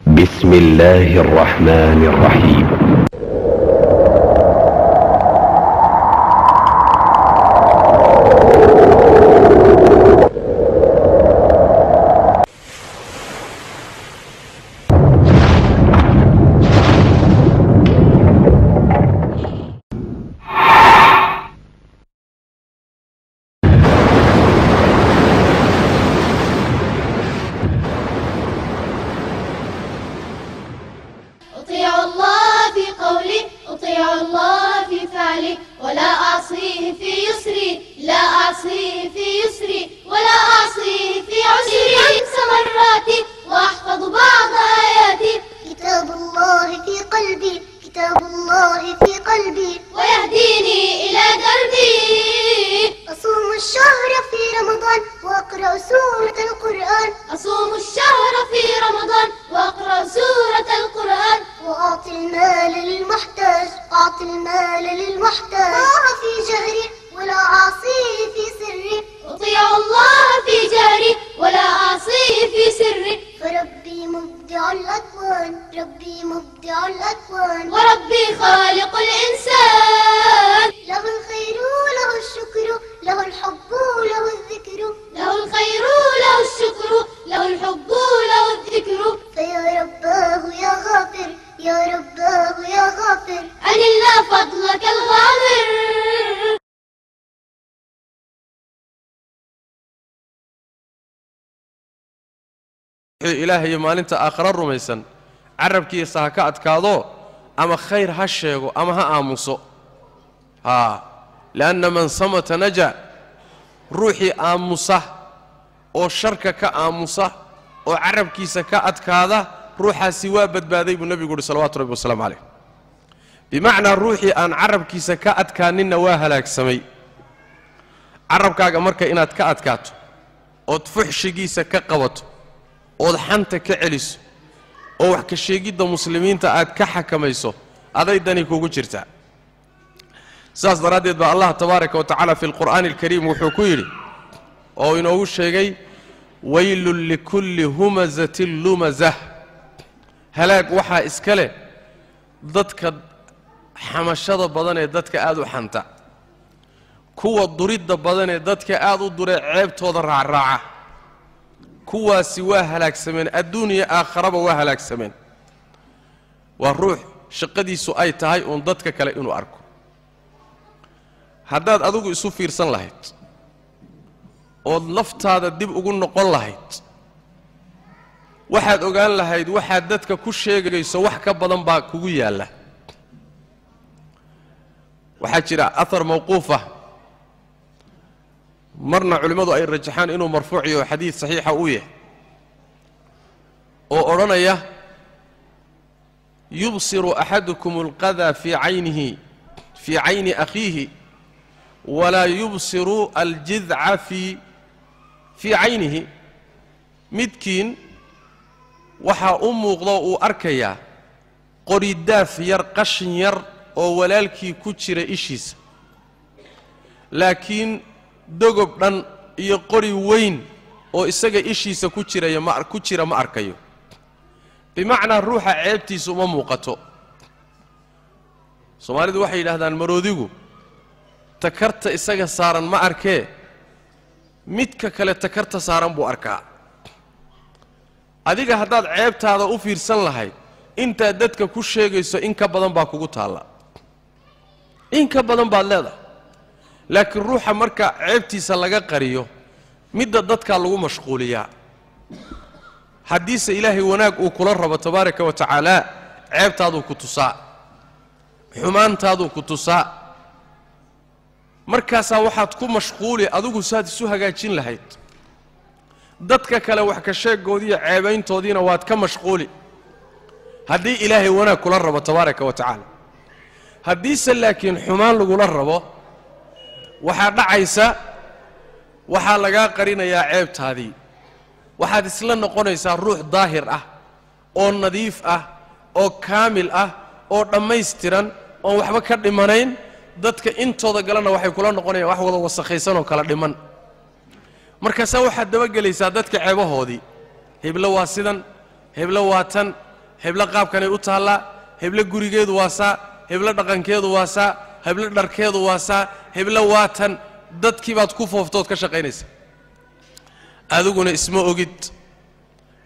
بسم الله الرحمن الرحيم. أطيع الله في قولي أطيع الله في فعلي ولا أعصيه في يسري لا أعصيه في يسري ولا أعصيه في عسري أنسى مراتي وأحفظ بعض آياتي كتاب الله في قلبي كتاب الله في قلبي ويهديني إلى دربي أصوم الشهر في رمضان وأقرأ سورة القرآن أصوم الشهر في رمضان وأقرأ سورة القرآن وأعطي المال للمحتاج أعطي المال للمحتاج الله في جهري ولا أعصيه في سري أطيع الله في جهري ولا أعصيه في سري فربي مبدع الأكوان ربي مبدع الأكوان وربي خالق الإنسان له الخير له الشكر له الحب له الذكر له الخير له الشكر له الحب له الذكر فيا رباه يا غافر يا رباه يا غافر أنلنا فضلك الغامر إلهي maalinta aakhira rumaysan carabkiisa ha ka adkaado ama khayr ha sheego ama ha aamuso لأن من صمت نجا ruuxii aamusa oo sharka ka aamusa oo carabkiisa ka adkaada ruuxaasi waa badbaaday buu nabigu yiri salawaatu rabbi wasalaamu alayh bimacnaa ruuxii aan carabkiisa ka adkaaninna waa halaagsamay carabkaaga marka inaad ka adkaato ood fuxshigiisa ka qabato ood xanta ka celiso oo wax ka sheegidda muslimiinta aad ka xakamayso adaydani kugu jirtaa saas daraaddeed baa allah tabaaraka wa tacaala fi alqur'aani alkariim wuxuu ku yidhi oo inoogu sheegay waylun likulli humazatin lumazah halaag waxaa iska leh dadka xamashada badan ee dadka aad u xanta kuwa duridda badan ee dadka aad u duree ceebtooda raacraaca kuwaasi waa halaagsameen adduuniya aakharaba waa halaagsameen waa ruux shaqadiisu ay tahay uun dadka kale inuu arko haddaad adigu isu fiirsan lahayd ood laftaada dib ugu noqon lahayd waxaad ogaan lahayd waxaad dadka ku sheegayso wax ka badan baa kugu yaalla waxaa jira athar mawquufa marna culimmadu ay rajaxaan inuu marfuuc yaho xadiid saxiixa uu yahay oo odhanaya yubsiru axadukum alqadaa fii cayni akhiihi walaa yubsiru aljidca fii caynihi midkiin waxaa u muuqdo uu arkayaa qoridaaf yar qashin yar oo walaalkii ku jira ishiisa laakiin dogob dhan iyo qori weyn oo isaga ishiisa ku jira ma arkayo bimacnaa ruuxa ceebtiisa uma muuqato soomaalidu waxay yidhaahdaan maroodigu takarta isaga saaran ma arkee midka kale takarta saaran buu arkaa adiga haddaad ceebtaada u fiirsan lahayd intaad dadka ku sheegayso in ka badan baa kugu taalla in ka badan baad leedahay laakiin ruuxa marka ceebtiisa laga qariyo midda dadkaa lagu mashquuliyaa haddiise ilaahay wanaag uu kula rabo tabaaraka wa tacaala ceebtaaduu ku tusaa xumaantaaduu ku tusaa markaasaa waxaad ku mashquuli adigu saad isu hagaajin lahayd dadka kale wax ka sheegoodiiyo ceebayntoodiina waad ka mashquuli haddii ilaahay wanaag kula rabo tabaaraka wa tacaala haddiise laakiin xumaan lagula rabo waxaa dhacaysa waxaa lagaa qarinayaa ceebtaadii waxaad isla noqonaysaa ruux daahir ah oo nadiif ah oo kaamil ah oo dhammaystiran oon waxba ka dhimanayn dadka intooda galana waxay kula noqonayaan wax wada wasakhaysan oo kala dhiman markaasaa waxaad dabagelaysaa dadka ceebahoodii heblo waa sidan heblo waa tan hebla qaabkanay u taallaa hebla gurigeedu waa saa hebla dhaqankeedu waa saa hebla dharkeedu waa saa hebla waatan dadkii baad ku fooftood ka shaqaynaysa adiguna isma ogid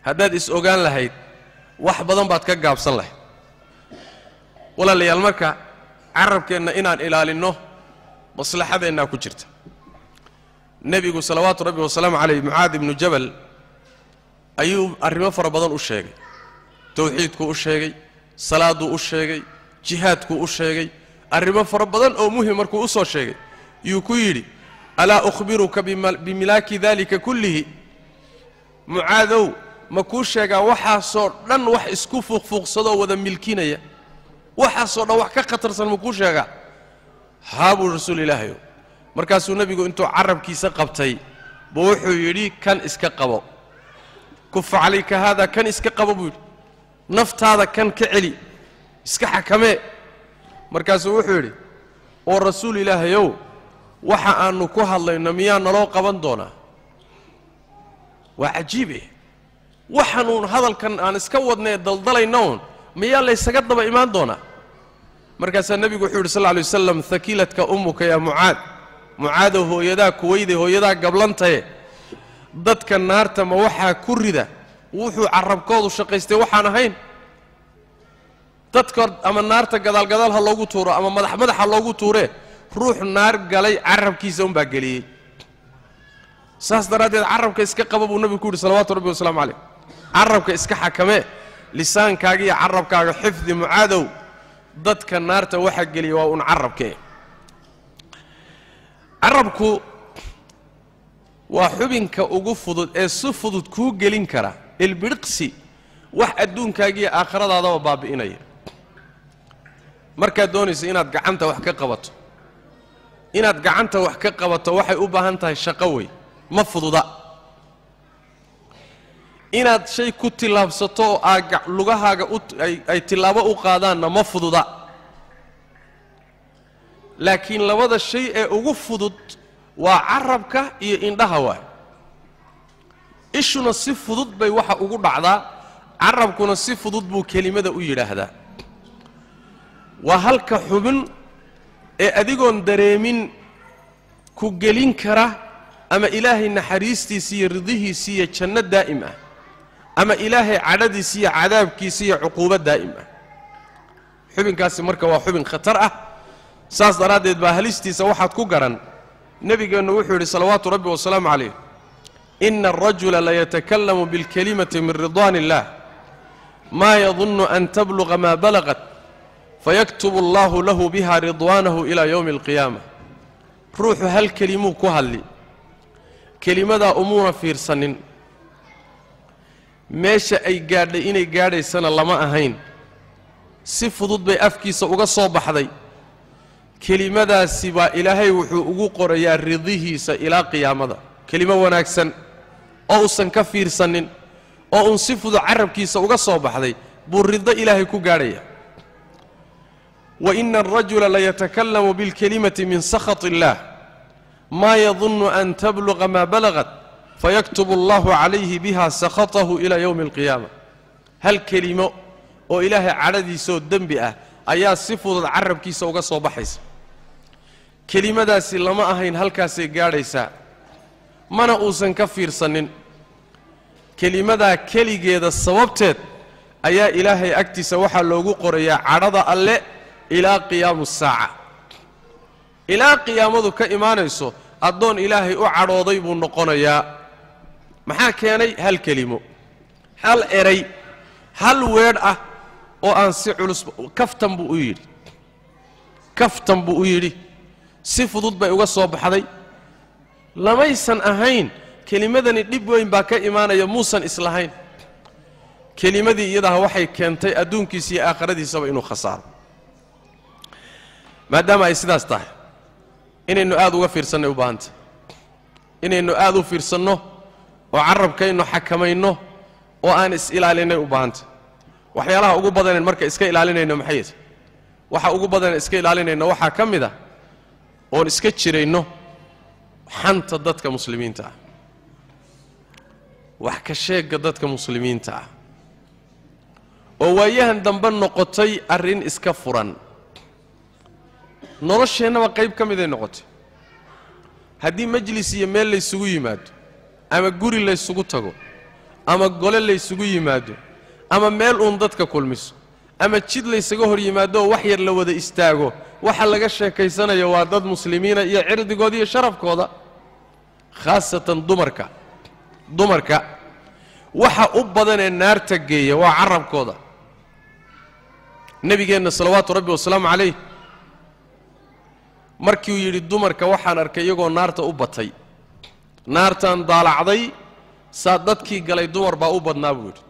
haddaad is ogaan lahayd wax badan baad ka gaabsan lahayd walaalayaal marka carabkeenna inaan ilaalinno maslaxadeennaa ku jirta nebigu salawaatu rabbi wasalaamu calayh mucaad ibnu jabal ayuu arrimo fara badan u sheegay tawxiidkuu u sheegay salaaduu u sheegay jihaadkuu u sheegay arrimo fara badan oo muhim markuu u soo sheegay yuu ku yidhi alaa ukhbiruka bimilaaki daalika kullihi mucaadow ma kuu sheegaa waxaasoo dhan wax isku fuuqfuuqsadoo wada milkinaya waxaasoo dhan wax ka khatarsan ma kuu sheegaa haa buu rasuul ilaahayow markaasuu nebigu intuu carabkiisa qabtay buu wuxuu yidhi kan iska qabo kufa calayka haada kan iska qabo buu yidhi naftaada kan ka celi iska xakamee markaasuu wuxuu yidhi oo rasuul ilaahayow waxa aannu ku hadlayno miyaa naloo qaban doonaa waa cajiibe waxaanuun hadalkan aan iska wadnee daldalaynoon miyaa laysaga daba imaan doonaa markaasaa nebigu wuxuu yidhi sal lla alay wasalam hakiiladka ummuka yaa mucaad mucaadow hooyadaa kuweyde hooyadaa gablantaye dadka naarta ma waxaa ku rida wuxuu carabkoodu shaqaystay waxaan ahayn dadka ama naarta gadaalgadaal ha loogu tuuro ama madaxa loogu tuuree ruux naar galay carabkiisa unbaa geliyey saas daraaddeed carabka iska qaba buu nebigu ku yidhi salawaatu rabbi wasalaamu calayh carabka iska xakamee lisaankaaga iyo carabkaaga xifdi mucaadow dadka naarta waxa geliya waa un carabkee carabku waa xubinka ugu fudud ee si fudud kuu gelin kara ilbidhiqsi wax adduunkaagiiyo aakhiradaadaba baabi'inaya markaad doonayso inaad gacanta wax ka qabato waxay u baahan tahay shaqo wey ma fududa inaad shay ku tillaabsato oo lugahaaga ay tillaabo u qaadaanna ma fududa laakiin labada shay ee ugu fudud waa carabka iyo indhaha waay ishuna si fudud bay waxa ugu dhacdaa carabkuna si fudud buu kelimada u yidhaahdaa waa halka xubin ee adigoon dareemin ku gelin kara ama ilaahay naxariistiisa iyo ridihiisa iyo janno daa'im ah ama ilaahay cadhadiisa iyo cadaabkiisa iyo cuquubo daa'im ah xubinkaasi marka waa xubin khatar ah saas daraaddeed baa halistiisa waxaad ku garan nebigeennu wuxuu yidhi salawaatu rabbi wasalaamu calayh ina alrajula layatakallamu bilkalimati min ridwaan illah maa yadunnu an tabluqa maa balaqat fayaktubu allahu lahu biha ridwaanahu ilaa yowmi alqiyaama ruuxu hal kelimuu ku hadli kelimadaa umuuna fiirsanin meesha ay gaadhay inay gaadhaysana lama ahayn si fudud bay afkiisa uga soo baxday kelimadaasi baa ilaahay wuxuu ugu qorayaa ridihiisa ilaa qiyaamada kelimo wanaagsan oo uusan ka fiirsanin oo uun si fudud carabkiisa uga soo baxday buu rido ilaahay ku gaadhaya wa ina alrajula layatakallamu bilkalimati min sakhat illaah maa yadunnu an tabluqa maa balaqat fayaktubu allahu calayhi biha sakhatahu ilaa yowmi alqiyaama hal kelimo oo ilaahay cadhadiisaoo dembi ah ayaa si fudud carabkiisa uga soo baxaysa kelimadaasi lama ahayn halkaasay gaadhaysaa mana uusan ka fiirsanin kelimadaa keligeeda sababteed ayaa ilaahay agtiisa waxaa loogu qorayaa cadhada alle ilaa qiyaamu saaca ilaa qiyaamadu ka imaanayso addoon ilaahay u cadhooday buu noqonayaa maxaa keenay hal kelimo hal eray hal weedh ah oo aan si culus kaftan buu u yidhi si fudud bay uga soo baxday lamaysan ahayn kelimadani dhib weyn baa ka imaanaya muusan islahayn kelimadii iyadaha waxay keentay adduunkiisa iyo aakhiradiisaba inuu khasaaro maadaama ay sidaas tahay inaynu aad uga fiirsannay u baahantay inaynu aad u fiirsanno oo carabkaynu xakamayno oo aan is-ilaalinay u baahantay waxyaalaha ugu badaneen marka iska ilaalinayno maxay yahay waxa ugu badaneen iska ilaalinayno waxaa ka mid ah oon iska jirayno xanta dadka muslimiinta ah wax ka sheegga dadka muslimiinta ah oo waayahan dambe noqotay arrin iska furan nolosheennaba qayb ka mid ay noqotay haddii majlis iyo meel la isugu yimaado ama guri la isugu tago ama gole la isugu yimaado ama meel uun dadka kulmiso ama jid la isaga hor yimaado oo wax yar la wada istaago waxa laga sheekaysanayo waa dad muslimiina iyo cirdigooda iyo sharafkooda khaasatan dumarka waxa u badan ee naarta geeya waa carabkooda nabigeenna salawaatu rabbi wasalaamu calayh markii uu yidhi dumarka waxaan arkay iyagoo naarta u batay naartaan daalacday saa dadkii galay dumar baa u badnaa buu yidhi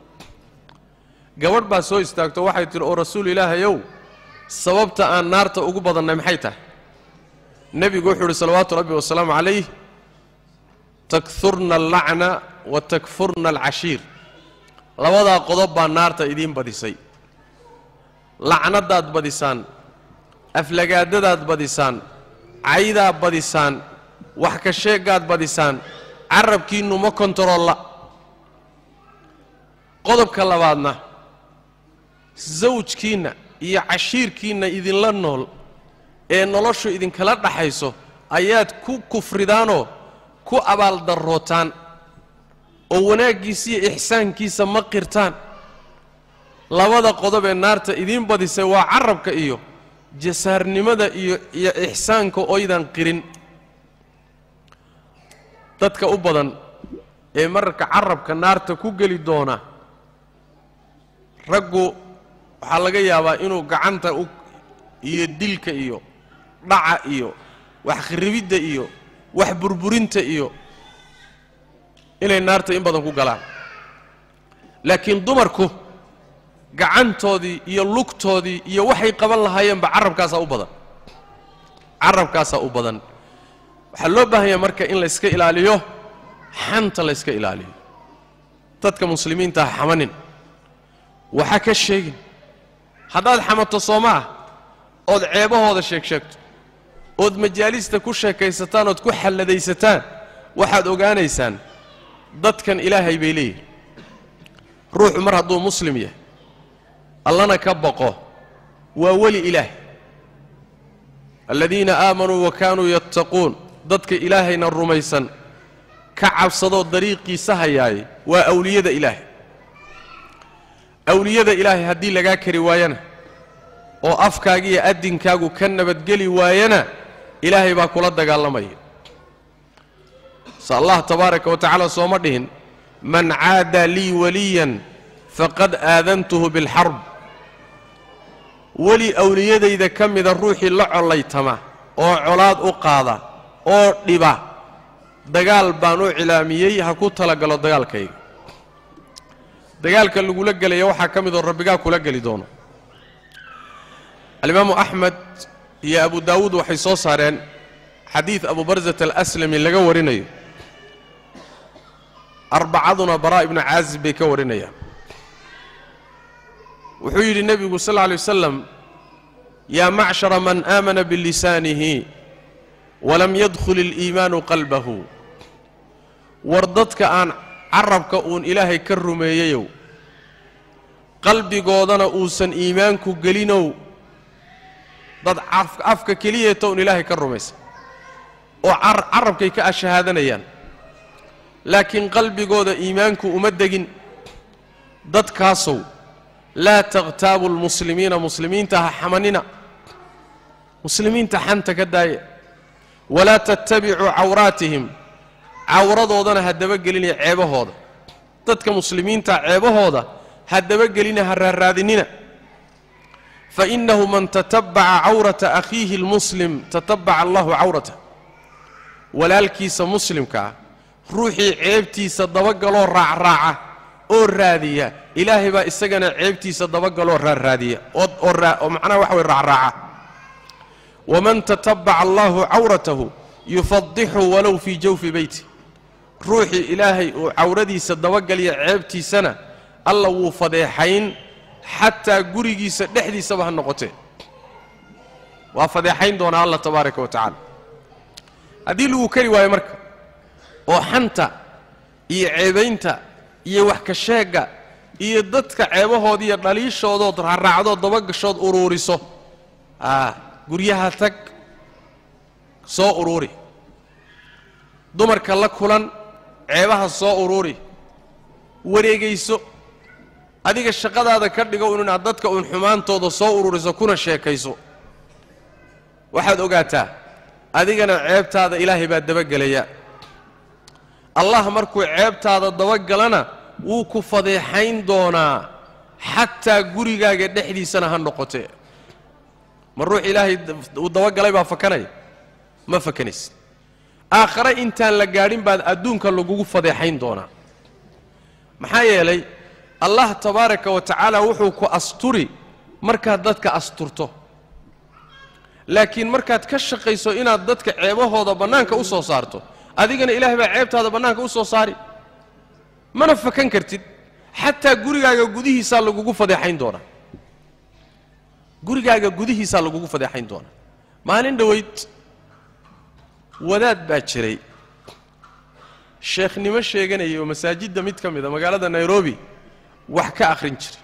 gabadh baa soo istaagto waxay tidhi oo rasuul ilaahayow sababta aan naarta ugu badannay maxay tahay nebigu wuxuu yidhi salawaatu rabbi wasalaamu calayh takfurna allacna wa takfurna alcashiir labadaa qodob baa naarta idiin badisay lacnadaad badisaan aflagaadadaad badisaan caydaad badisaan wax ka sheegaad badisaan carabkiinnu ma kontarolla qodobka labaadna zawjkiinna iyo cashiirkiinna idinla nool ee noloshu idinkala dhaxayso ayaad ku kufridaanoo ku abaaldarrootaan oo wanaaggiisa iyo ixsaankiisa ma qirtaan labada qodob ee naarta idiin badisay waa carabka iyo jasaarnimada iyo ixsaanka oydan qirin dadka u badan ee mararka carabka naarta ku geli doona raggu waxaa laga yaabaa inuu gacanta iyo dilka iyo dhaca iyo wax khiribidda iyo wax burburinta iyo inay naarta in badan ku galaan laakiin dumarku gacantoodii iyo lugtoodii iyo waxay qaban lahaayeenba carabkaasaa u badan waxaa loo baahan yahay marka in layska ilaaliyo xanta layska ilaaliyo dadka muslimiinta ha xamanin waxa ka sheegin haddaad xamato sooma ah ood ceebahooda sheegto ood majaalista ku sheekaysataan ood ku xalladaysataan waxaad ogaanaysaan dadkan ilaahay bay leeyihin ruuxu mar hadduu muslim yahay allana ka baqo waa weli ilaah aladiina aamanuu wa kaanuu yattaquun dadka ilaahayna rumaysan ka cabsadoo dariiqiisa hayaay waa awliyada ilaahay awliyada ilaahay haddii lagaa kari waayana oo afkaaga iyo addinkaagu ka nabadgeli waayana ilaahay baa kula dagaalamaya sa allah tabaaraka wa tacaala sooma dhihin man caada lii waliyan faqad aadantuhu bilxarb weli awliyadayda ka mida ruuxii la collaytama oo colaad u qaada oo dhiba dagaal baan u cilaamiyey ha ku talagalo dagaalkayga dagaalka lagula gelaya waxaa ka midoo rabbigaa kula geli doono alimaamu axmed iyo abu daawuud waxay soo saareen xadiid abu barzat alaslami laga warinayo arbacaduna baraa ibnu caazib bay ka warinayaan wuxuu yidhi nebigu sal lla alay wasalam yaa macshara man aamana bilisaanihi walam yadkhul iliimaanu qalbahu war dadka aan carabka uun ilaahay ka rumeeyeyow qalbigoodana uusan iimaanku gelinow dad afka keliyeeta uun ilaahay ka rumaysan oo carabkay ka ashahaadanayaan laakiin qalbigooda iimaanku uma degin dadkaasow laa takhtaabu lmuslimiina muslimiinta ha xamanina muslimiinta xanta ka daaya walaa tattabicuu cawraatihim cawradoodana ha dabagelinaya ceebahooda dadka muslimiinta ceebahooda ha dabagelina ha raarraadinina fainahu man tatabbaca cawrata akhiihi اlmuslim tatabbaca allahu cawratah walaalkiisa muslimkaa ruuxii ceebtiisa dabagaloo raacraaca oo raadiya ilaahay baa isagana ceebtiisa dabagaloo raarraadiya oo macnaha waxa way raacraaca waman tatabbaca allahu cawratahu yufadixu walow fii jawfi beyti ruuxii ilaahay uu cawradiisa dabagaliya ceebtiisana alla wuu fadeexayn xataa gurigiisa dhexdiisaba ha noqotee waa fadeexayn doonaa allah tabaaraka wa tacaala haddii lagu kari waayo marka oo xanta iyo ceebaynta iyo wax ka sheegga iyo dadka ceebahood iyo dhaliishoodood raacraacdood dabagashood uruuriso guryaha tag soo uruuri dumarka la kulan ceebaha soo uruuri wareegayso adiga shaqadaada ka dhigo inaad dadka uun xumaantooda soo uruuriso kuna sheekayso waxaad ogaataa adigana ceebtaada ilaahay baa dabagelaya allah markuu ceebtaada dabagalana wuu ku fadeexayn doonaa xataa gurigaaga dhexdiisana ha noqotee ma ruux ilaahay uu dabagalay baa fakanaya ma fakanaysid aakhare intaan la gaadhin baad adduunka lagugu fadeexayn doonaa maxaa yeelay allah tabaaraka wa tacaala wuxuu ku asturi markaad dadka asturto laakiin markaad ka shaqayso inaad dadka ceebahooda bannaanka u soo saarto adigana ilaahay baa ceebtaada bannaanka u soo saari mana fakan kartid xataa gurigaaga gudihiisaa lagugu fadeexayn doonaa gurigaaga gudihiisaa lagugu fadeexayn doonaa maalin dhoweyd wadaad baa jiray sheekhnimo sheeganayay oo masaajidda mid ka mida magaalada Nairobi wax ka akhrin jiray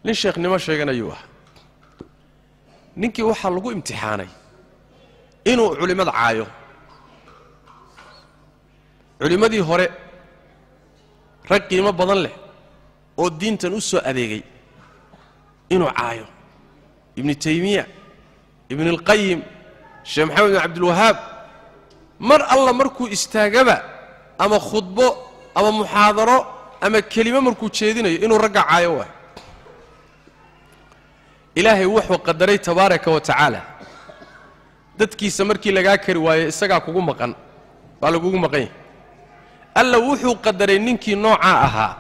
nin sheekhnimo sheeganayuu ah ninkii waxaa lagu imtixaanay inuu culimada caayo culimadii hore rag qiimo badan leh oo diintan u soo adeegay inuu caayo ibn Taymiya ibn al-Qayyim sheekh Maxamed ibn Abdul Wahhab mar alla markuu istaagaba ama khudbo ama muhaadaro ama kelimo markuu jeedinayo inuu ragga caayo waa ilaahay wuxuu qadaray tabaaraka wa tacaala dadkiisa markii laga kari waayo isaga kugu maqan baa lagugu maqan alla wuxuu qadaray ninkii nooca ahaa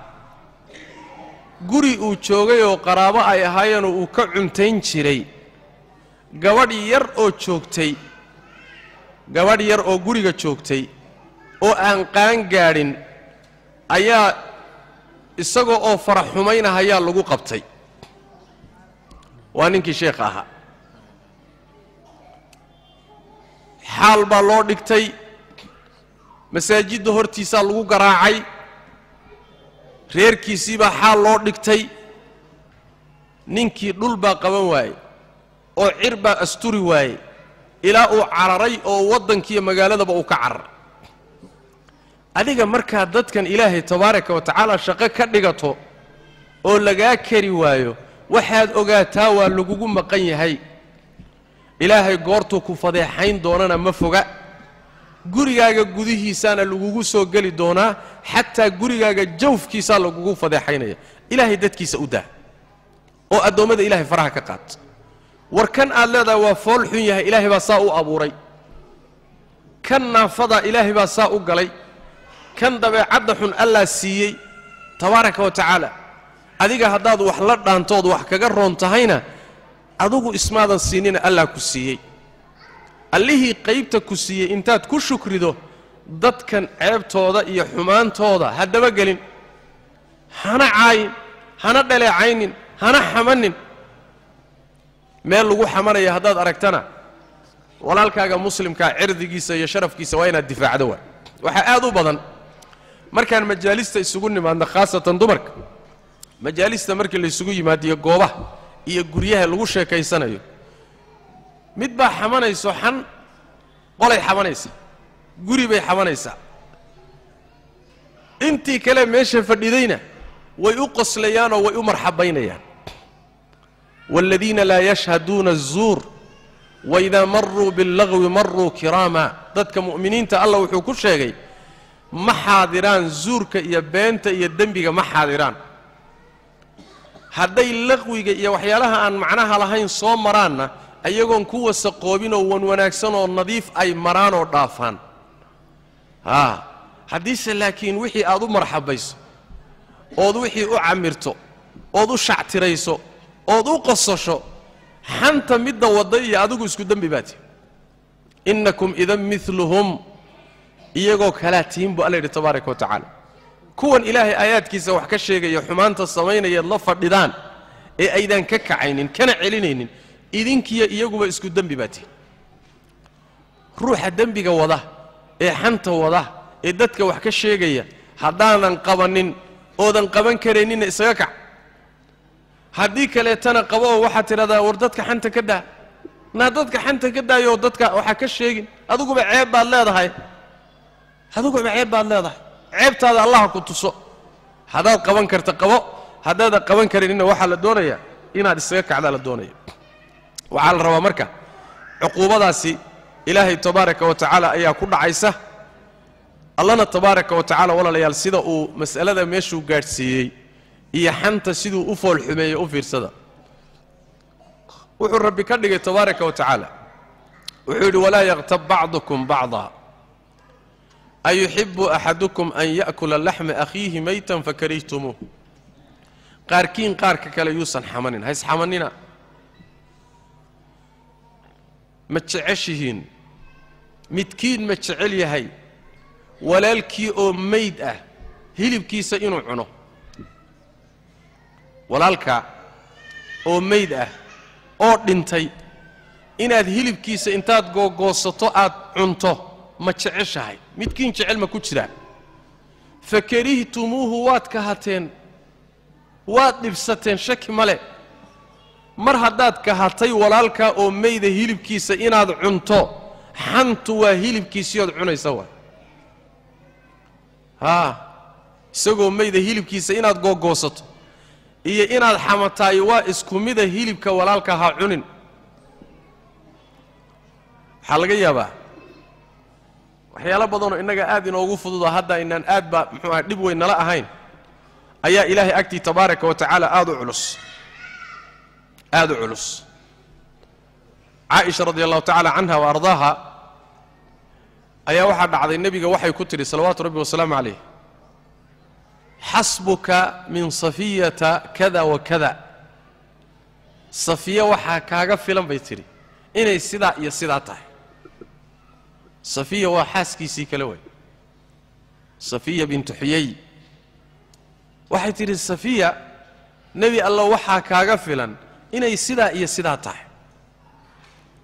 guri uu joogay oo qaraabo ay ahaayeen oo uu ka cuntayn jiray gabadh yar oo joogtay gabadh yar oo guriga joogtay oo aan qaan gaadhin ayaa isagoo oo farax xumaynaaya lagu qabtay waa ninkii sheekh ahaa xaal baa loo dhigtay masaajidda hortiisa lagu garaacay reerkiisii baa xaal loo dhigtay ninkii dhul baa qaban waayey oo cir baa asturi waayey ilaa uu cararay oo waddankiiyo magaaladaba uu ka cararay adiga markaa dadkan ilaahay tabaaraka wa tacaala shaqo ka dhigato oo lagaa kari waayo waxaad ogaataa waa lagugu maqan yahay ilaahay goortuu ku fadeexayn doonana ma foga gurigaaga gudihiisana lagugu soo gali doonaa xataa gurigaaga jawfkiisa lagugu fadeexaynaya ilaahay dadkiisa u daa oo adoomada ilaahay faraha ka qaad warkan aad leedahay waa fool xun yahay ilaahay baa saa u abuuray kan naafada ilaahay baa saa u galay kan dabeecadda xun allah siiyey tabaaraka wa tacaala adiga haddaad wax la dhaantood wax kaga roon tahayna adigu ismaadan siinina allah ku siiyey allihii qaybta ku siiyey intaad ku shukrido dadkan ceebtooda iyo xumaantooda ha dabagelin hana caayin hana dhaleecaynin hana xamanin meel lagu xamanaya haddaad aragtana walaalkaaga muslimkaa cirdigiisa iyo sharafkiisa waa inaad difaacdo waa waxaa aad u badan markaan majaalista isugu nimaadno khaasatan dumarka majaalista markii la isugu yimaadiyo goobaha iyo guryaha lagu sheekaysanayo mid baa xamanayso xan qolay xamanaysa guri bay xamanaysaa intii kale meesha fadhidayna way u qoslayaan oo way u marxabaynayaan والذين لا يشهدون الزور وإذا مروا باللغو مروا كراما dadka mu'miniinta Allah wuxuu ku sheegay ma xaadiraan zuurka iyo beenta iyo dambiga ma xaadiraan hadday laqwiga iyo waxyaalaha aan macnaha lahayn soo maraanna ayagoon ku wasaqoobin oo wanaagsan oo nadiif ay maraan oo dhaafaan haddiise laakiin wixii aad u marxabayso ood wixii u camirto ood u shactirayso ood u qosasho xanta midda wada iyo adigu isku dambi baati innakum idan mithluhum iyagoo kala tiim bu Allah tabaaraka wa tacaala kuwan ilaahay aayaadkiisa wax ka sheegaya xumaanta sameynaya la fadhidaan ee aydan ka kacaynin kana celinaynin idinkiya iyaguba isku dambi baati ruuxa dambiga wada ee xanta wada ee dadka wax ka sheegaya hadaanan qabanin oodan qaban kareenina isaga kac haddii kaleetana qabo oo waxaad tidhahdaa war dadka xanta ka daa naa dadka xanta ka daayoo dadka waxaa ka sheegin adiguba ceeb baad leedahay ceebtaada allaha ku tuso haddaad qaban karta qabo haddaadan qaban karinina waxaa la doonayaa inaad isaga kacdaa la doonaya waxaa la rabaa marka cuquubadaasi ilaahay tabaaraka wa tacaala ayaa ku dhacaysa allana tabaaraka wa tacaala walaalayaal sida uu mas'alada meeshuu gaadhsiiyey iyo xanta siduu u fool xumeeyey u fiirsada wuxuu rabbi ka dhigay tabaaraka wa tacaala wuxuu yidhi walaa yaqtab bacdukum bacdaa ayuxibu axadukum an ya'kula laxma akhiihi maytan fakarihitumuuh qaarkiin qaarka kale yuusan xamanin hays xamanina ma jeceshihiin midkiin ma jecel yahay walaalkii oo mayd ah hilibkiisa inuu cuno walaalka oo mayd ah oo dhintay inaad hilibkiisa intaad googoosato aad cunto ma jeceshahay midkiin jecel ma ku jiraa fakarihtumuuhu waad kahateen waad dhibsateen shaki male mar haddaad kahatay walaalkaa oo mayda hilibkiisa inaad cunto xantu waa hilibkiisiyood cunaysa waa isagoo mayda hilibkiisa inaad googoosato iyo inaad xamataay waa isku mida hilibka walaalka ha cunin waxaa laga yaabaa waxyaalo badanoo innaga aad inoogu fududa hadda inaan aad baa muxuu aha dhib weyn nala ahayn ayaa ilaahay agtii tabaaraka wa tacaala aad u culus caaisha radi allahu tacaala canha wa ardaaha ayaa waxaa dhacday nebiga waxay ku tidhi salawaatu rabbi wasalaamu calayh xasbuka min safiyata kada wa kada safiya waxaa kaaga filan bay tidhi inay sidaa iyo sidaa tahay safiya waa xaaskiisii kale way safiya bintu xuyay waxay tidhi safiya nebi allah waxaa kaaga filan inay sidaa iyo sidaa tahay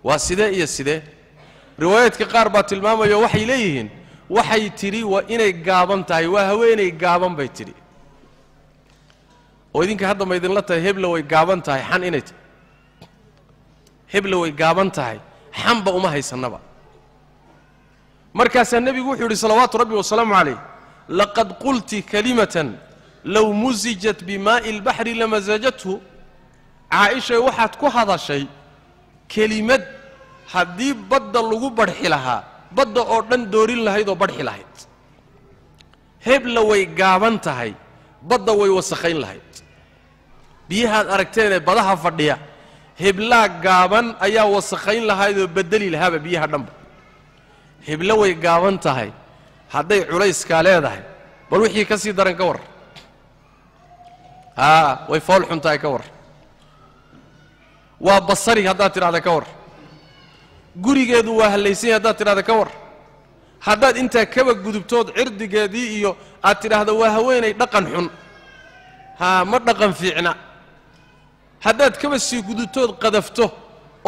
waa sidee iyo sidee riwaayaadka qaar baa tilmaamayo waxay leeyihiin waxay tidhi waa inay gaaban tahay waa haweenay gaaban bay tidhi oo idinka hadda ma idinla tahay hebla way gaaban tahay xan inay tahay hebla way gaaban tahay xanba uma haysannaba markaasaa nebigu wuxuu yidhi salawaatu rabbi wasalaamu calayh laqad qulti kalimatan low musijat bimaa'i albaxri lamasajathu caaishay waxaad ku hadashay kelimad haddii badda lagu badhxi lahaa badda oo dhan doorin lahayd oo badhxi lahayd hebla way gaaban tahay badda way wasakhayn lahayd biyahaad aragteenee badaha fadhiya heblaa gaaban ayaa wasakhayn lahayd oo bedeli lahaaba biyaha dhanba hebla way gaaban tahay hadday culayskaa leedahay bal wixii ka sii daran ka war way fool xun tahay ka war waa basari haddaad tidhahda ka war gurigeedu waa hallaysan yahay haddaad tidhahda ka war haddaad intaa kaba gudubtood cirdigeedii iyo aad tidhaahdo waa haweenay dhaqan xun ma dhaqan fiicna haddaad kaba sii gudubtood qadafto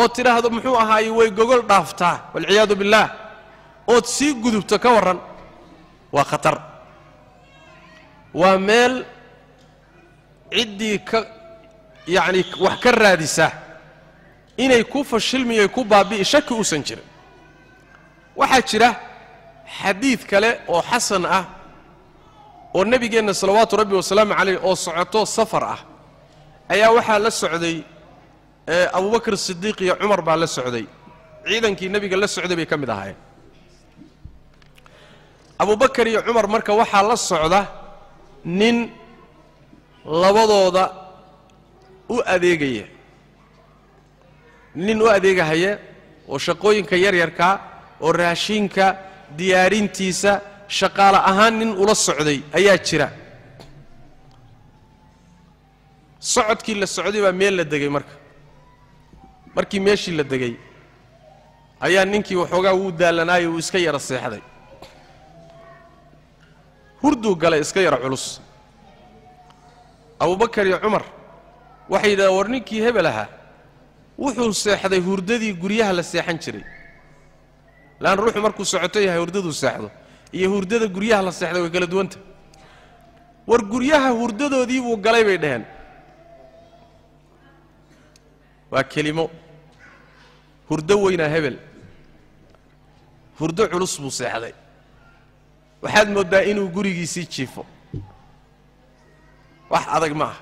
ood tidhaahdo muxuu ahaaye way gogol dhaaftaa walciyaadu billaah ood sii gudubto ka warran waa khatar waa meel ciddii ka yacni wax ka raadisa inay ku fashilmiyo ku baabi'i shaki uusan jirin waxaa jira xadiid kale oo xasan ah oo nebigeenna salawaatu rabbi wasalaamu calayh oo socoto safar ah ayaa waxaa la socday abubakr sidiiq iyo cumar baa la socday ciidankii nebiga la socday bay ka mid ahaayeen abubakar iyo cumar marka waxaa la socda nin labadooda u adeegaya nin u adeegahaya oo shaqooyinka yaryarkaa oo raashinka diyaarintiisa shaqaale ahaan nin ula socday ayaa jira socodkii la socday baa meel la degay markii meeshii la degay ayaa ninkii waxoogaa wuu daallanaayo wuu iska yara seexday hurduu galay iska yara culus abubakar iyo cumar waxay yidhahdeen war ninkii hebel ahaa wuxuu seexday hurdadii guryaha la seexan jiray laan ruuxu markuu socoto yahay hurdaduu seexdo iyo hurdada guryaha la seexda way kala duwanta war guryaha hurdadoodii buu galay bay dhaheen waa kelimo hurdo weyna hebel hurdo culus buu seexday waxaad moodaa inuu gurigiisii jiifo wax adag ma aha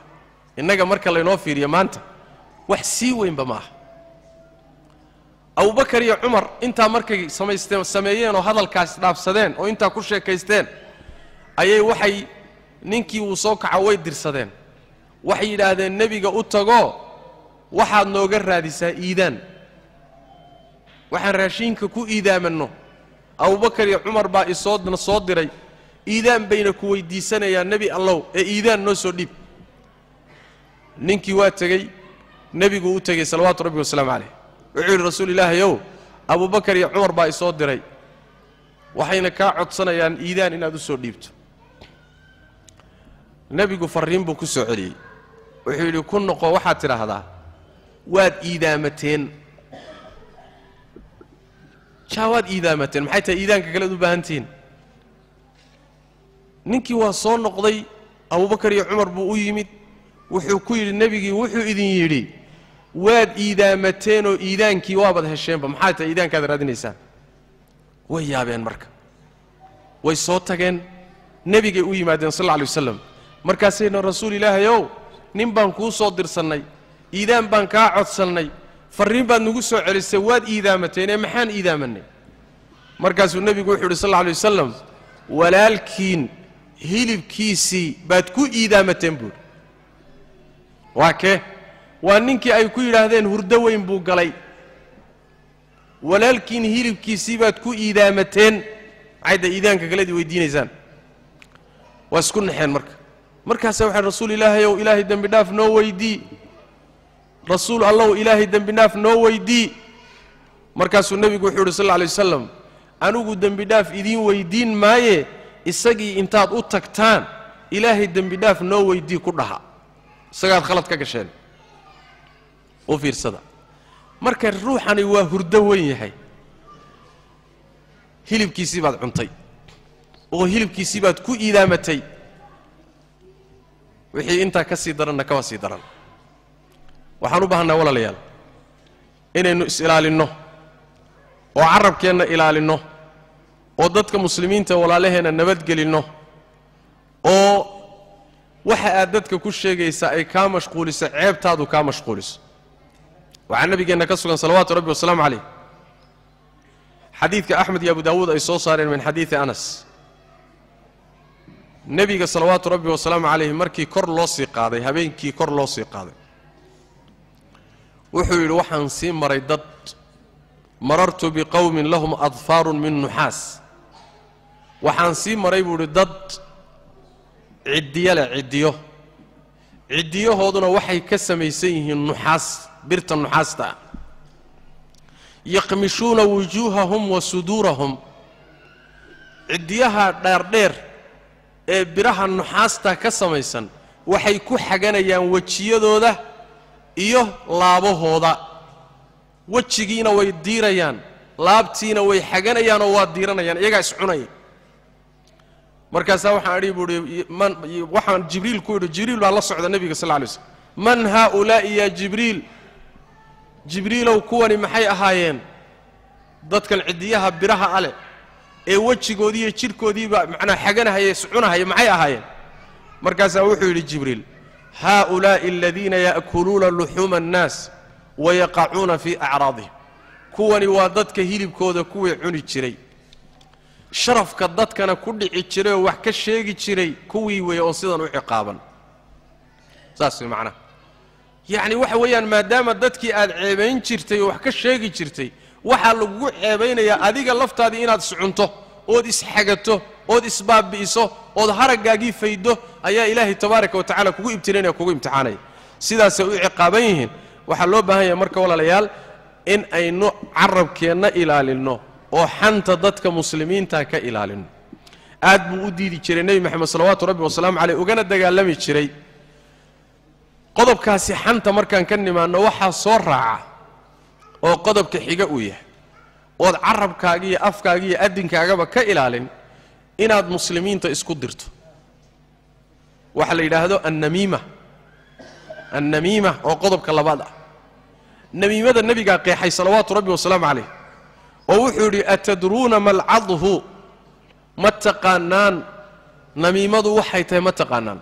innaga marka laynoo fiiriyo maanta wax sii weynba ma aha abubakar iyo cumar intaa markay sameeyeen oo hadalkaas dhaafsadeen oo intaa ku sheekaysteen ayay waxay ninkii uu soo kaco way dirsadeen waxay yidhaahdeen nebiga u tago waxaad nooga raadisaa iidaan waxaan raashinka ku iidaamanno abubakar iyo cumar baa isoodna soo diray iidaan bayna ku weydiisanayaan nebi allow ee iidaan noo soo dhiib ninkii waa tegey nebigu u tegey salawaatu rabbi wasalaamu calayh wuxuu yidhi rasuul ilaahayow abubakar iyo cumar baa isoo diray waxayna kaa codsanayaan iidaan inaad u soo dhiibto nebigu farriin buu ku soo celiyey wuxuu yidhi ku noqo waxaad tidhaahdaa waad iidaamateen waad iidaamateen maxay tahay iidaanka kalead u baahantihiin ninkii waa soo noqday abubakar iyo cumar buu u yimid wuxuu ku yidhi nebigii wuxuu idin yidhi waad iidaamateenoo iidaankii waabad hesheenba maxay tahay iidaankaad raadinaysaan way yaabeen marka way soo tageen nebigay u yimaadeen sal alla alay wasalam markaasayna rasuul ilaahayow nin baan kuu soo dirsannay iidaan baan kaa codsannay farriin baad nagu soo celisay waad iidaamateen ee maxaan iidaamanay markaasuu nebigu wuxuu yidhi sal alla alay wasalam walaalkiin hilibkiisii baad ku iidaamateen buuri waa kee waa ninkii ay ku yidhaahdeen hurdo weyn buu galay walaalkiin hilibkiisii baad ku iidaamateen maxayda iidaanka kaleed weydiinaysaan waa isku naxeen markaasa waxay rasuul ilaahayow ilaahay dembi dhaaf noo weydii rasuul allow ilaahay dembi dhaaf noo weydii markaasuu nebigu wuxuu yidhi sal alla alay wasalam anigu dembi dhaaf idiin weydiin maaye isagii intaad u tagtaan ilaahay dembi dhaaf noo weydii ku dhaha isagaad khalad ka gasheen u fiirsada marka ruuxani waa hurdo weyn yahay hilibkiisii baad cuntay oo hilibkiisii baad ku iidaamatay wixii intaa ka sii daranna kawa sii daran waxaan u baahannaa walaalayaal inaynu is-ilaalinno oo carabkeenna ilaalinno oo dadka muslimiinta walaalaheenna nabadgelinno oo waxa aad dadka ku sheegaysaa ay kaa mashquuliso ceebtaadu kaa mashquuliso waxaa nabigeenna ka sugan salawaatu rabbi wasalaamu calayh xadiidka axmed iyo abu daawuud ay soo saareen min xadiidi anas nebiga salawaatu rabbi wasalaamu calayh markii kor loo sii qaaday habeenkii kor loo sii qaaday wuxuu yidhi waxaan sii maray dad marartu biqowmin lahum adfaarun min nuxaas waxaan sii maray buu idhi dad ciddiyo leh ciddiyahooduna waxay ka samaysan yihiin nuxaas birta nuxaasta ah yaqmishuuna wujuuhahum wa suduurahum ciddiyaha dheerdheer ee biraha nuxaasta ka samaysan waxay ku xaganayaan wejiyadooda iyo laabahooda wejigiina way diirayaan laabtiina way xaganayaan oo waa diiranayaan iyagaa iscunaya markaasaa waxaan adhi buuhi waxaan jibriil ku yidhi jibriil baa la socda nebiga sal lla alay slam man haaulaa'i yaa jibriilow kuwani maxay ahaayeen dadkan ciddiyaha biraha ale ee wejigoodii iyo jidhkoodiiba macnaa xaganahaya iscunahaya maxay ahaayeen markaasaa wuxuu yidhi jibriil haaulaa'i aladiina ya'kuluuna luxuuma annaas wayaqacuuna fii acraadihim kuwani waa dadka hilibkooda kuwii cuni jiray sharafka dadkana ku dhici jiray oo wax ka sheegi jiray kuwii weeye oo sidan u ciqaaban saas way macnaha yacni waxa weeyaan maadaama dadkii aad ceebayn jirtay oo wax ka sheegi jirtay waxaa lagugu ceebaynayaa adiga laftaadii inaad iscunto ood isxagato ood isbaabbi'iso ood haraggaagii faydo ayaa ilaahay tabaaraka wa tacaala kugu ibtilaynaya kugu imtixaanaya sidaasay u ciqaaban yihiin waxaa loo baahan yahay marka walaalayaal in aynu carabkeenna ilaalinno oo xanta dadka muslimiinta ka ilaalinno aad buu u diidi jiray nebi moxamed salawaatu rabbi wasalaamu caleyh ugana dagaalami jiray qodobkaasi xanta markaan ka nimaanno waxaa soo raaca oo qodobka xiga uu yahay ood carabkaaga iyo afkaaga iyo adinkaagaba ka ilaalin inaad muslimiinta isku dirto waxa la yidhaahdo annamiima oo qodobka labaad ah namiimada nebigaa qeexay salawaatu rabbi wasalaamu calayh oo wuxuu yidhi atadruuna malcadhu ma taqaanaan namiimadu waxay tahay ma taqaanaan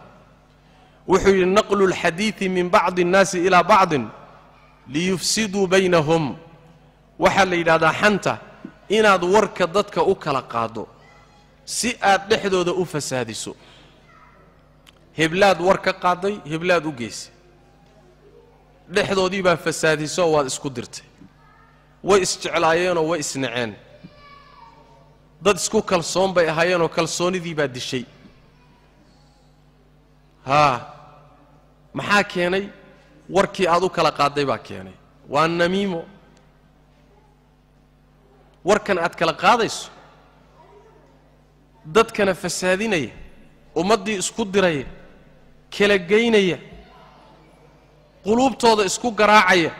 wuxuu yidhi naqlu lxadiidi min bacdi annaasi ilaa bacdin liyufsiduu baynahum waxaa la yidhahdaa xanta inaad warka dadka u kala qaado si aad dhexdooda u fasaadiso heblaad war ka qaaday heblaad u geysay dhexdoodii baa fasaadiso waad isku dirtay way isjeclaayeenoo way isnaceen dad isku kalsoon bay ahaayeenoo kalsoonidii baa dishay maxaa keenay warkii aad u kala qaaday baa keenay waa namiimo warkan aad kala qaadayso dadkana fasaadinaya ummaddii isku diraya kala geynaya quluubtooda isku garaacaya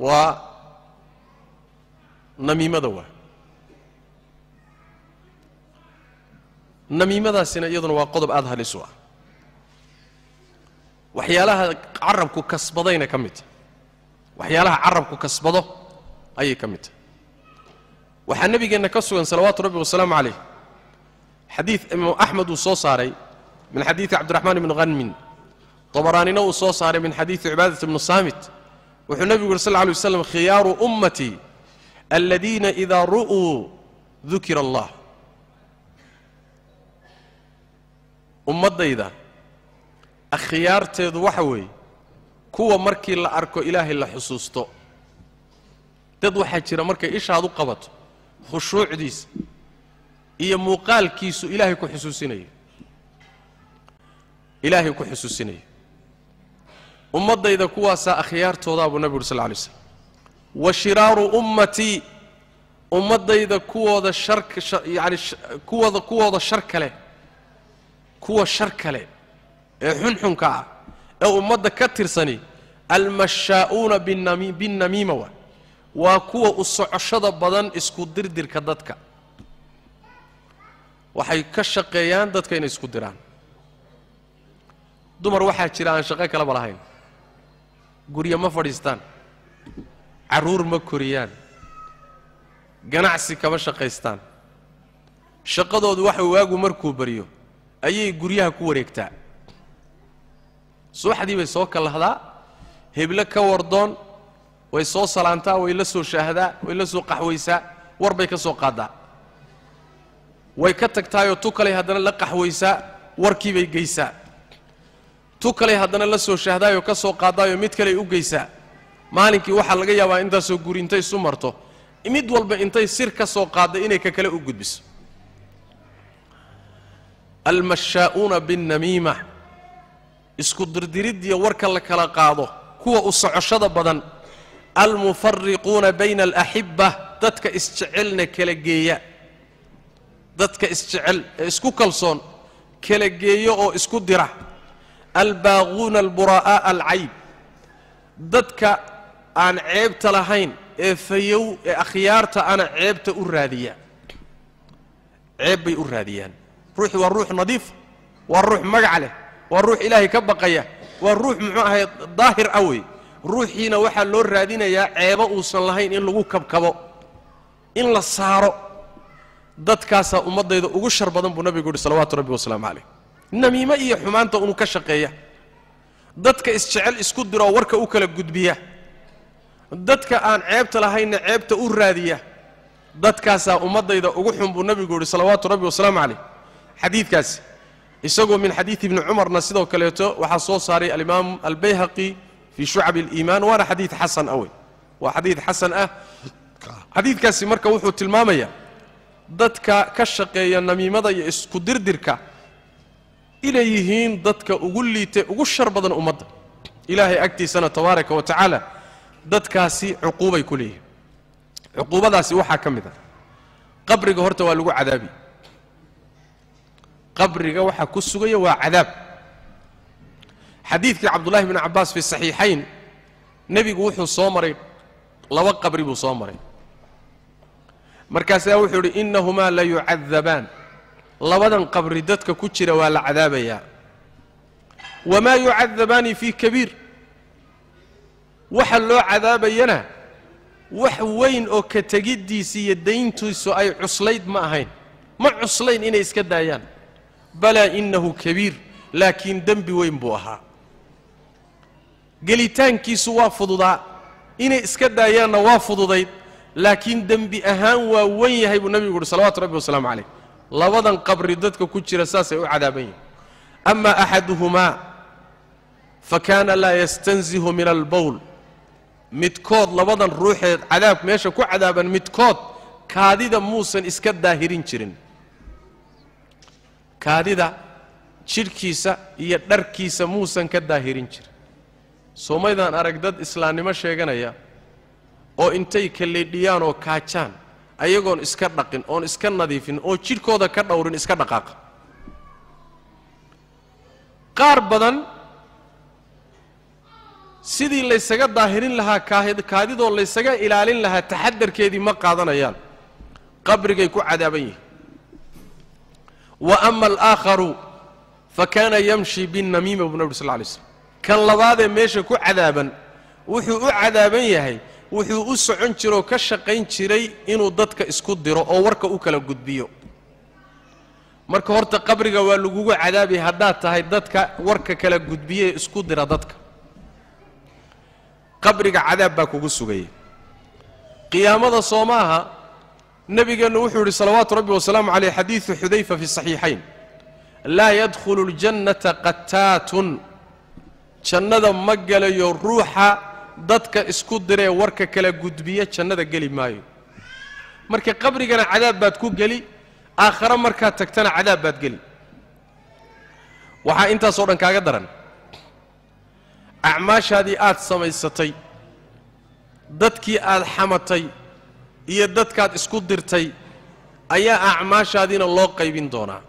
waa namiimada waa namiimadaasina iyaduna waa qodob aad halis u ah waxyaalaha carabku kasbadayna ka mid tahay waxyaalaha carabku kasbado ayay ka mid tahay waxaa nebigeenna ka sugan salawaatu rabbi wasalaamu calayh xadiid imaam axmed uu soo saaray min xadiidi cabdiraxmaan ibni hanmin طبرانينا وصوصاري من حديث عبادة بن صامت وحو النبي صلى الله عليه وسلم خيار أمتي الذين إذا رؤوا ذكر الله أمت إذا أخيار تيذ وحوي كوة مركي لا أركو إلهي لا حسوستو تيذ وحي تيرا مركي إيش هذا قبط خشوع ديس إيا مقال كيسو إلهي كو حسوسيني إلهي كو حسوسيني ummadayda kuwaasaa akhyaartoodaa buu nabigu sal lla alay slam wa shiraaru ummatii ummadayda kuwooda yani kuwooda shar kale kuwa shar kale ee xunxunka ah ee ummadda ka tirsani almashaa'uuna binnamiima waa kuwa u socoshada badan isku dirdirka dadka waxay ka shaqeeyaan dadka inay isku diraan dumar waxaa jira aan shaqo kalaba lahayn guryo ma fadhiistaan carruur ma koriyaan ganacsi kama shaqaystaan shaqadoodu waxa waagu markuu baryo ayay guryaha ku wareegtaa subaxdii bay soo kalahdaa heblo ka wardoon way soo salaantaa way la soo shaahdaa way la soo qaxwaysaa war bay ka soo qaadaa way ka tagtaayoo tu kaley haddana la qaxwaysaa warkii bay geysaa tu kaley haddana la soo shaahdaayoo ka soo qaadaayoo mid kaley u geysaa maalinkii waxaa laga yaabaa intaasoo guri intay isu marto mid walba intay sir ka soo qaadda inay ka kale u gudbiso almashaa'uuna binnamiima isku dirdiriddiyo warka la kala qaado kuwa u socoshada badan almufariquuna bayna alaxibba dadka isjecelna kala geeya dadka isjecel ee isku kalsoon kala geeyo oo isku dira albaaquuna albura'aa'a alcayb dadka aan ceebta lahayn ee fayow ee akhyaarta ana ceebta u raadiya ceeb bay u raadiyaan ruuxi waa ruux nadiif waa ruux magac leh waa ruux ilaahay ka baqaya waa ruux muxuu ahay daahir ah wey ruuxiina waxaa loo raadinayaa ceebo uusan lahayn in lagu kabkabo in la saaro dadkaasaa ummaddayda ugu shar badan buu nabigu yidhi salawaatu rabbi wasalaamu calayh namiimo iyo xumaanta unuu ka shaqeeya dadka isjecel isku diroo warka u kala gudbiya dadka aan ceebta lahaynna ceebta u raadiya dadkaasaa ummaddayda ugu xun buu nabigu yidhi salawaatu rabbi wasalaamu calayh xadiidkaasi isagoo min xadiidi ibni cumarna sidoo kaleeto waxaa soo saaray alimaam albayhaqi fii shucab aliimaan waana xadiid xasan ah wey waa xadiid xasan ah xadiidkaasi marka wuxuu tilmaamayaa dadka ka shaqeeya namiimada iyo isku dirdirka inay yihiin dadka ugu liitay ugu shar badan ummadda ilaahay agtiisana tabaaraka wa tacaala dadkaasi cuquubay ku leeyihin cuquubadaasi waxaa ka mid ah qabriga horta waa lagu cadaabi qabriga waxaa ku sugaya waa cadaab xadiidkii cabdullaahi bni cabbaas fi saxiixayn nebigu wuxuu soo maray laba qabri buu soo maray markaasaa wuxuu yidhi innahumaa la yucadabaan labadan qabri dadka ku jira waa la cadaabaya wama yu'adabani fi kabir waxa loo cadaabayana wax weyn oo ka tagidiisa iyo deyntiisu ay cuslayd ma ahayn ma cuslayn inay iska daayaan bala innahu kabir laakiin dambi weyn buu ahaa gelitaankiisu waa fududaa inay iska daayaanna waa fududayd laakiin dambi ahaan waa weyn yahay buu nabigu yiri salawaatu rabbi wasalaamu calayh labadan qabri dadka ku jira saasay u cadaaban ama ahaduhuma fakana la yastanzihu min albawl midkood labadan ruuxeed cadaab meesha ku cadaaban midkood kaadida muusan iska daahirin jirin kaadida jirkiisa iyo dharkiisa muusan ka daahirin jirin Soomaydaan arag dad islaamnimo sheeganaya oo intay kaleedhiyaan oo kaajaan ayagoon iska dhaqin oon iska nadiifin oo jirkooda ka dhowrin iska dhaqaaqa qaar badan sidii la isaga daahirin lahaa kaadidoo la isaga ilaalin lahaa taxadarkeedii ma qaadanayaan qabrigay ku cadaaban yihiin wa amma al-aakharu fakana yamshi bin namima ibn nabi sallallahu alayhi wasallam kan labaadee meesha ku cadaaban wuxuu u cadaaban yahay wuxuu u socon jiro ka shaqayn jiray inuu dadka isku diro oo warka u kala gudbiyo marka horta qabriga waa lagu cadaabi hadaa tahay dadka warka kala gudbiye isku dira dadka qabriga cadaab baa kugu sugay qiyaamada Soomaha nabigeenu wuxuu yiri salawaatu rabbi wa salaamu alayhi hadith Hudayfa fi sahihayn la yadkhulu al-jannata qattatun jannada ma galayo ruuxa dadka isku diree warka kala gudbiya jannada gali maayo marka qabrigana cadaab baad ku gali aakhira marka tagtana cadaab baad gali waxa inta soo dhan kaaga daran acmaashaadii aad samaysatay dadkii aad xamatay iyo dadkaad isku dirtay ayaa acmaashaadiina loo qaybin doonaa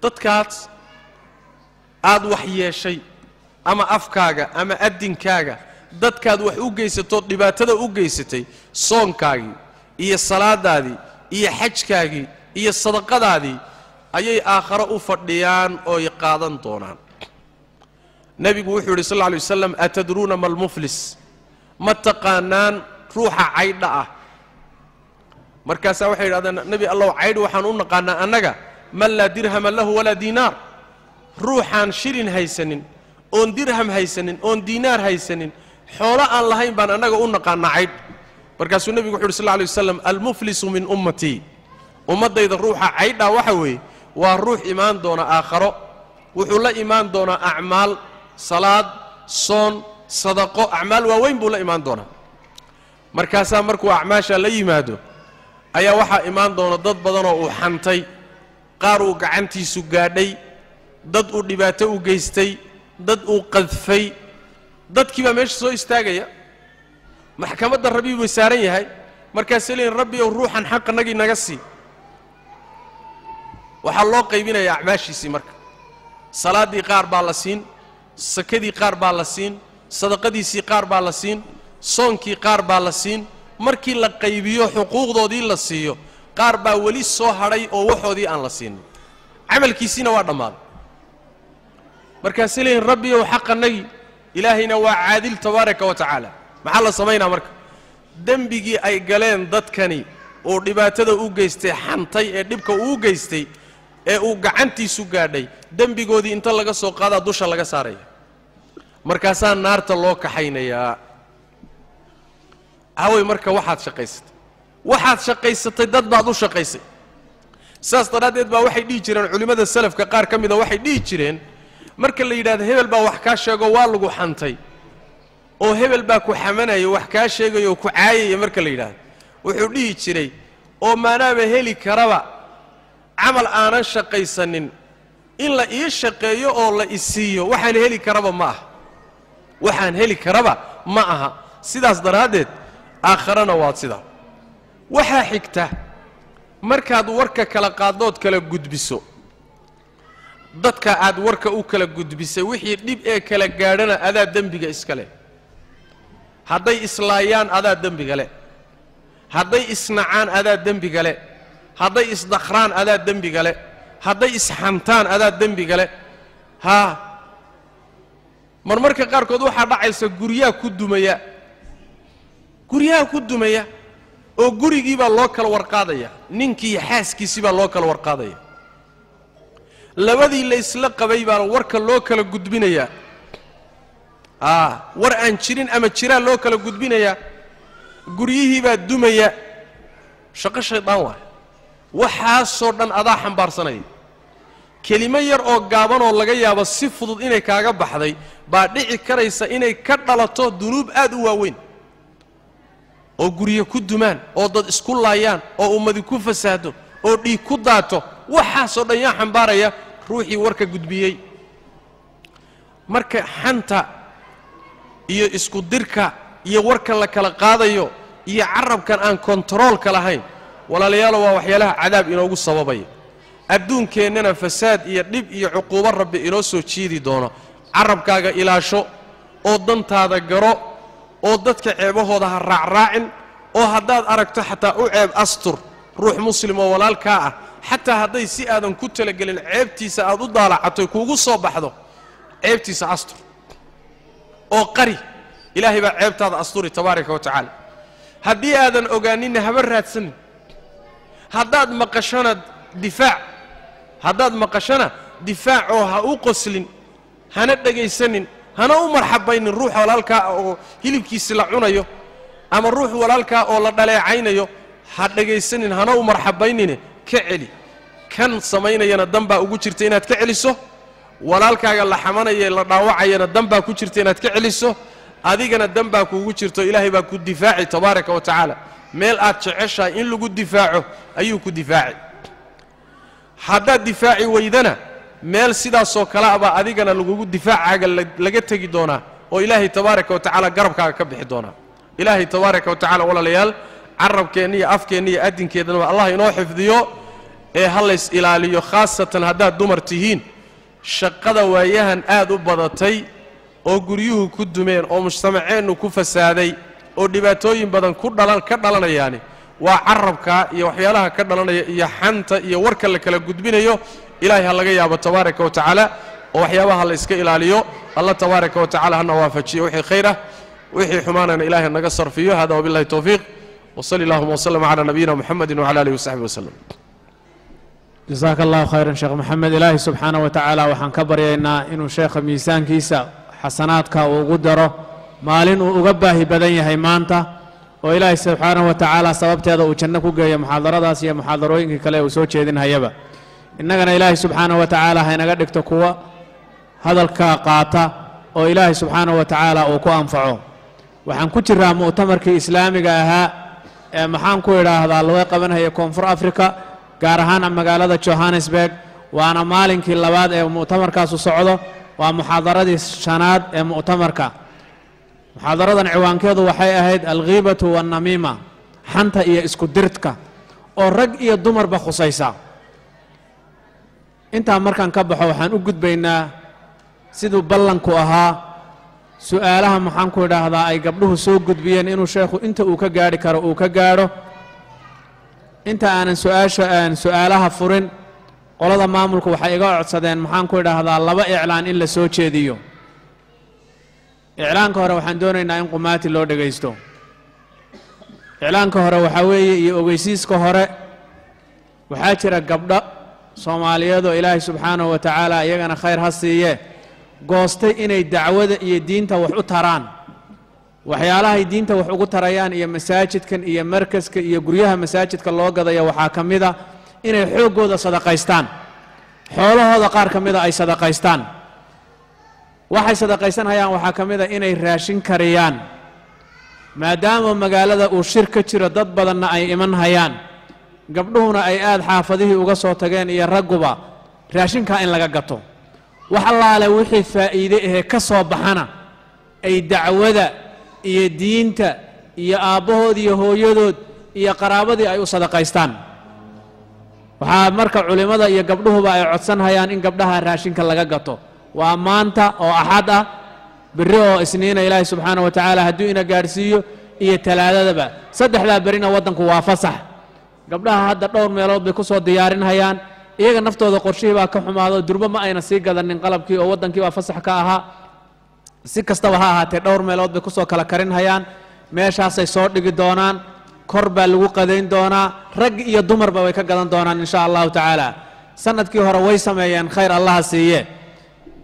dadkaad aad wax yeeshay ama afkaaga ama adinkaaga dadkaad wax u geysato dhibaatada u geysatay soonkaagi iyo salaadaadii iyo xajkaagi iyo sadaqadaadii ayay aakhira u fadhiyaan oo ay qaadan doonaan nabigu wuxuu yiri sallallahu alayhi wasallam atadruna mal muflis mataqaanaan ruuxa caydha ah markaas waxay yiraahdaan nabi allah caydh waxaan u naqaanaa annaga man la dirham lahu wala dinar ruuxan shirin haysanin oon dirham haysanin oon diinaar haysanin xoolo aan lahayn baan annaga u naqaanaa caydh markaasuu nabigu wuxuu yiri sallallahu alayhi wasallam al muflisu min ummati ummadayda ruuxa caydha waxa weey waa ruux iimaan doona aakhiro wuxuu la iimaan doonaa acmaal salaad soon sadaqo acmaal waaweyn buu la iimaan doonaa markaasa markuu acmaasha la yimaado ayaa waxa iimaan doona dad badan oo uu xantay qaar uu gacantiisu gaadhay dad uu dhibaato u geystay dad uu qadfay dadkii baa meesha soo istaagaya maxkamadda rabbi buu saaran yahay markaas leeyin rabbi oo ruuxan xaqnagi naga sii waxa loo qaybinayaa acmaashiisii marka salaadii qaar baa la siin sakadii qaar baa la siin sadaqadiisii qaar baa la siin soonkii qaar baa la siin markii la qaybiyo xuquuqdoodii la siiyo qaar baa wali soo hadhay oo waxoodii aan la siin amalkiisina waa dhamaaday markaas leeyin rabbi oo xaqnagi ilaahina waa caadil tabaaraka wa tacaala maxaa la sameeynaa marka dambigii ay galeen dadkani oo dhibaatada u geystay xantay ee dhibka uu geystay ee uu gacantiisu gaadhay dambigoodii inta laga soo qaada dusha laga saaraya markaasa naarta loo kaxaynayaa away marka waxaad shaqaysatay dad baad u shaqaysay saas daradeed baa waxay dhigi jireen culimada salafka qaar kamida waxay dhigi jireen marka la yiraahdo hebel baa wax ka sheego waa lagu xantay oo hebel baa ku xamanaya wax ka sheegayo ku caayay marka la yiraahdo wuxuu dhigi jiray oo maanaaba heli karaba amal aanan shaqaysanin in la ii shaqeeyo oo la isiiyo waxaan heli karaba ma aha sidaas daraadeed aakhirana waad sida waxa xigta markaad warka kala qaadood kala gudbiso dadka aad warka u kala gudbisay wixii dib ee kala gaadhana adaa dambiga iska leh hadday islaayaan adaa dambiga leh hadday isnacaan adaa dambiga leh hadday isdakhraan adaa dembiga le hadday isxantaan adaa dembiga le haa marmarka qaarkood waxaa dhacaysa guryaha ku dumaya oo gurigii baa loo kala warqaadaya ninkii iyo xaaskiisii baa loo kala warqaadaya labadii la isla qabay baa warka loo kala gudbinayaa war aan jirin ama jiraa loo kala gudbinayaa guryihii baa dumaya shaqo shaydaan waay waxaasoo dhan adaa xambaarsanaya kelimo yar oo gaaban oo laga yaabo si fudud inay kaaga baxday baa dhici karaysa inay ka dhalato dunuub aad u waaweyn oo guryo ku dumaan oo dad isku laayaan oo ummadi ku fasaado oo dhiig ku daato waxaasoo dhan yaa xambaaraya ruuxii warka gudbiyey marka xanta iyo isku dirka iyo warka la kala qaadayo iyo carabkan aan kontaroolka lahayn walaalayaalo waa waxyaalaha cadaab inoogu sababaya adduunkeennana fasaad iyo dhib iyo cuquubo rabbi inoo soo jiidi doono carabkaaga ilaasho oo dantaada garo oo dadka ceebahooda ha raacraacin oo haddaad aragto xataa u ceeb astur ruux muslim oo walaalkaa ah xataa hadday si aadan ku talagelin ceebtiisa aad u daalacatoy kuugu soo baxdo ceebtiisa astur oo qari ilaahay baa ceebtaada asturi tabaaraka wa tacaala haddii aadan ogaaninna haba raadsanin haddaad maqashana difaac oo ha u qoslin hana dhegaysanin hana u marxabaynin ruux walaalkaa oo hilibkiisi la cunayo ama ruux walaalkaa oo la dhaleecaynayo ha dhegaysanin hana u marxabaynine ka celi kan samaynayana danbaa ugu jirta inaad ka celiso walaalkaaga la xamanaya la dhaawacayana danbaa ku jirta inaad ka celiso adigana danbaa kuugu jirto ilaahay baa ku difaaci tabaaraka wa tacaala meel aad jeceshahay in lagu difaaco ayuu ku difaaci haddaad difaaci weydana meel sidaasoo kale abaa adigana lagugu difaacaaga laga tegi doonaa oo ilaahay tabaaraka wa tacaala garabkaaga ka bixi doonaa ilaahay tabaaraka wa tacaala walaalayaal carabkeenna iyo afkeenna iyo adinkeedana allah inoo xifdiyo ee ha lays ilaaliyo khaasatan haddaad dumar tihiin shaqada waayahan aad u badatay oo guryuhu ku dumeen oo mujtamaceennu ku fasaaday oo dhibaatooyin badan ka dhalanayaani waa carabka iyo waxyaalaha ka dhalanaya iyo xanta iyo warka la kala gudbinayo ilaahay ha laga yaabo tabaaraka wa tacaala oo waxyaabaha la iska ilaaliyo allah tabaaraka wa tacaala hana waafajiyo wixii khayr ah wixii xumaanana ilaahay naga sarfiyo hada wabillahi tawfiiq وصلى اللهم وسلم على نبينا محمد وعلى آله وصحبه وسلم جزاك الله خيرا شيخ محمد إلهي سبحانه وتعالى وحن كبرينا إنه شيخ ميسان كيسا حسناتك وقدره مالين وقباه بدنيا هيمانتا وإلهي سبحانه وتعالى سببت هذا وجنكو جاي محاضرة داسية محاضروين كلا وسوتش يدين هيبا إننا إلهي سبحانه وتعالى هينا قدك تقوى هذا الكاقاتا وإلهي سبحانه وتعالى وكو أنفعه وحن كتر مؤتمر كإسلامي جاها maxaan ku idhaahdaa laga qabanaya koonfur africa gaar ahaan magaalada johannesburg waana maalinkii labaad ee mu'tamarkaasu socdo waa muxaadaradii shanaad ee mu'tamarka muxaadaradan ciwaankeedu waxay ahayd alghiibatu wannamiima xanta iyo isku dirtka oo rag iyo dumarba khusaysa intaa markaan ka baxo waxaan u gudbaynaa siduu ballanku ahaa su'aalaha maxaan ku idhaahdaa ay gabdhuhu soo gudbiyeen inuu sheekhu inta uu ka gaari karo uu ka gaadho inta aanan su'aalaha furin qolada maamulku waxay iga codsadeen maxaan ku idhaahdaa 2 iclaan in la soo jeediyo iclaanka hore waxaan doonaynaa in qumaati loo dhagaysto iclaanka hore waxaa weeye iyo ogeysiiska hore waxaa jira gabdho Soomaaliyeed oo Ilaahay subxaanahu wa tacaala iyagana khayr ha siiye goostay inay dacwada iyo diinta wax u taraan waxyaalaha diinta wax ugu tarayaan iyo masaajidkan iyo markaska iyo guryaha masaajidka loo gadaya waxaa kamida inay xoogooda sadaqaystaan xoolahooda qaar kamida ay sadaqaystaan waxay sadaqaysanayaan waxaa kamida inay raashin kariyaan maadaama magaalada uu shir ka jiro dad badanna ay iman hayaan gabdhuhuna ay aad xaafadihii uga soo tageen iyo ragguba raashinka in laga gato waxallaale wixii faa'iide ah ka soo baxana ay dacwada iyo diinta iyo aabbahood iyo hooyadood iyo qaraabadii ay u sadaqaystaan waxaa marka culimada iyo gabdhuhuba ay codsan hayaan in gabdhaha raashinka laga gato waa maanta oo axad ah biri oo isniina ilaahay subxaanahu wa tacaala hadduu ina gaadhsiiyo iyo talaadadaba saddexdaa berina waddanku waa fasax gabdhaha hadda dhowr meelood bay ku soo diyaarinhayaan iyaga naftooda qorshihii baa ka xumaado durbo ma ayna sii gadanin qalabkii oo waddankii baa fasax ka ahaa si kastaba ha ahaatee dhowr meelood bay ku soo kala karinhayaan meeshaasay soo dhigi doonaan kor baa lagu qadayn doonaa rag iyo dumarba way ka gadan doonaan insha allahu tacaala sanadkii hore way sameeyeen khayr allaha siiye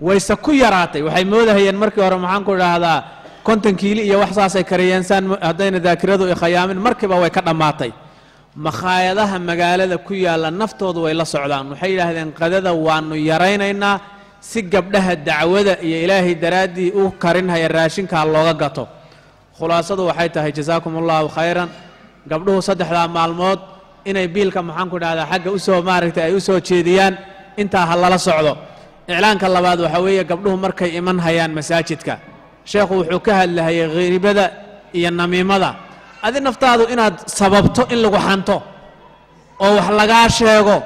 wayse ku yaraatay waxay moodahayeen markii hore maxaan ku idhaahdaa 50 kiili iyo wax saasay kariyeen saan haddayna daakiradu i khayaamin markiiba way ka dhammaatay makhaayadaha magaalada ku yaalla naftoodu way la socdaan waxay yidhaahdeen qadada waanu yaraynaynaa si gabdhaha dacwada iyo ilaahay daraaddii u karinhaya raashinkaa looga gato khulaasadu waxay tahay jasaakum allahu khayran gabdhuhu 3 maalmood inay biilka maxaan ku idhahdaa xagga u soo maaragtay ay u soo jeediyaan intaa ha lala socdo iclaanka labaad waxa weeye gabdhuhu markay iman hayaan masaajidka sheekhu wuxuu ka hadlahayay khiibada iyo namiimada adi naftaadu inaad sababto in lagu xanto oo wax lagaa sheego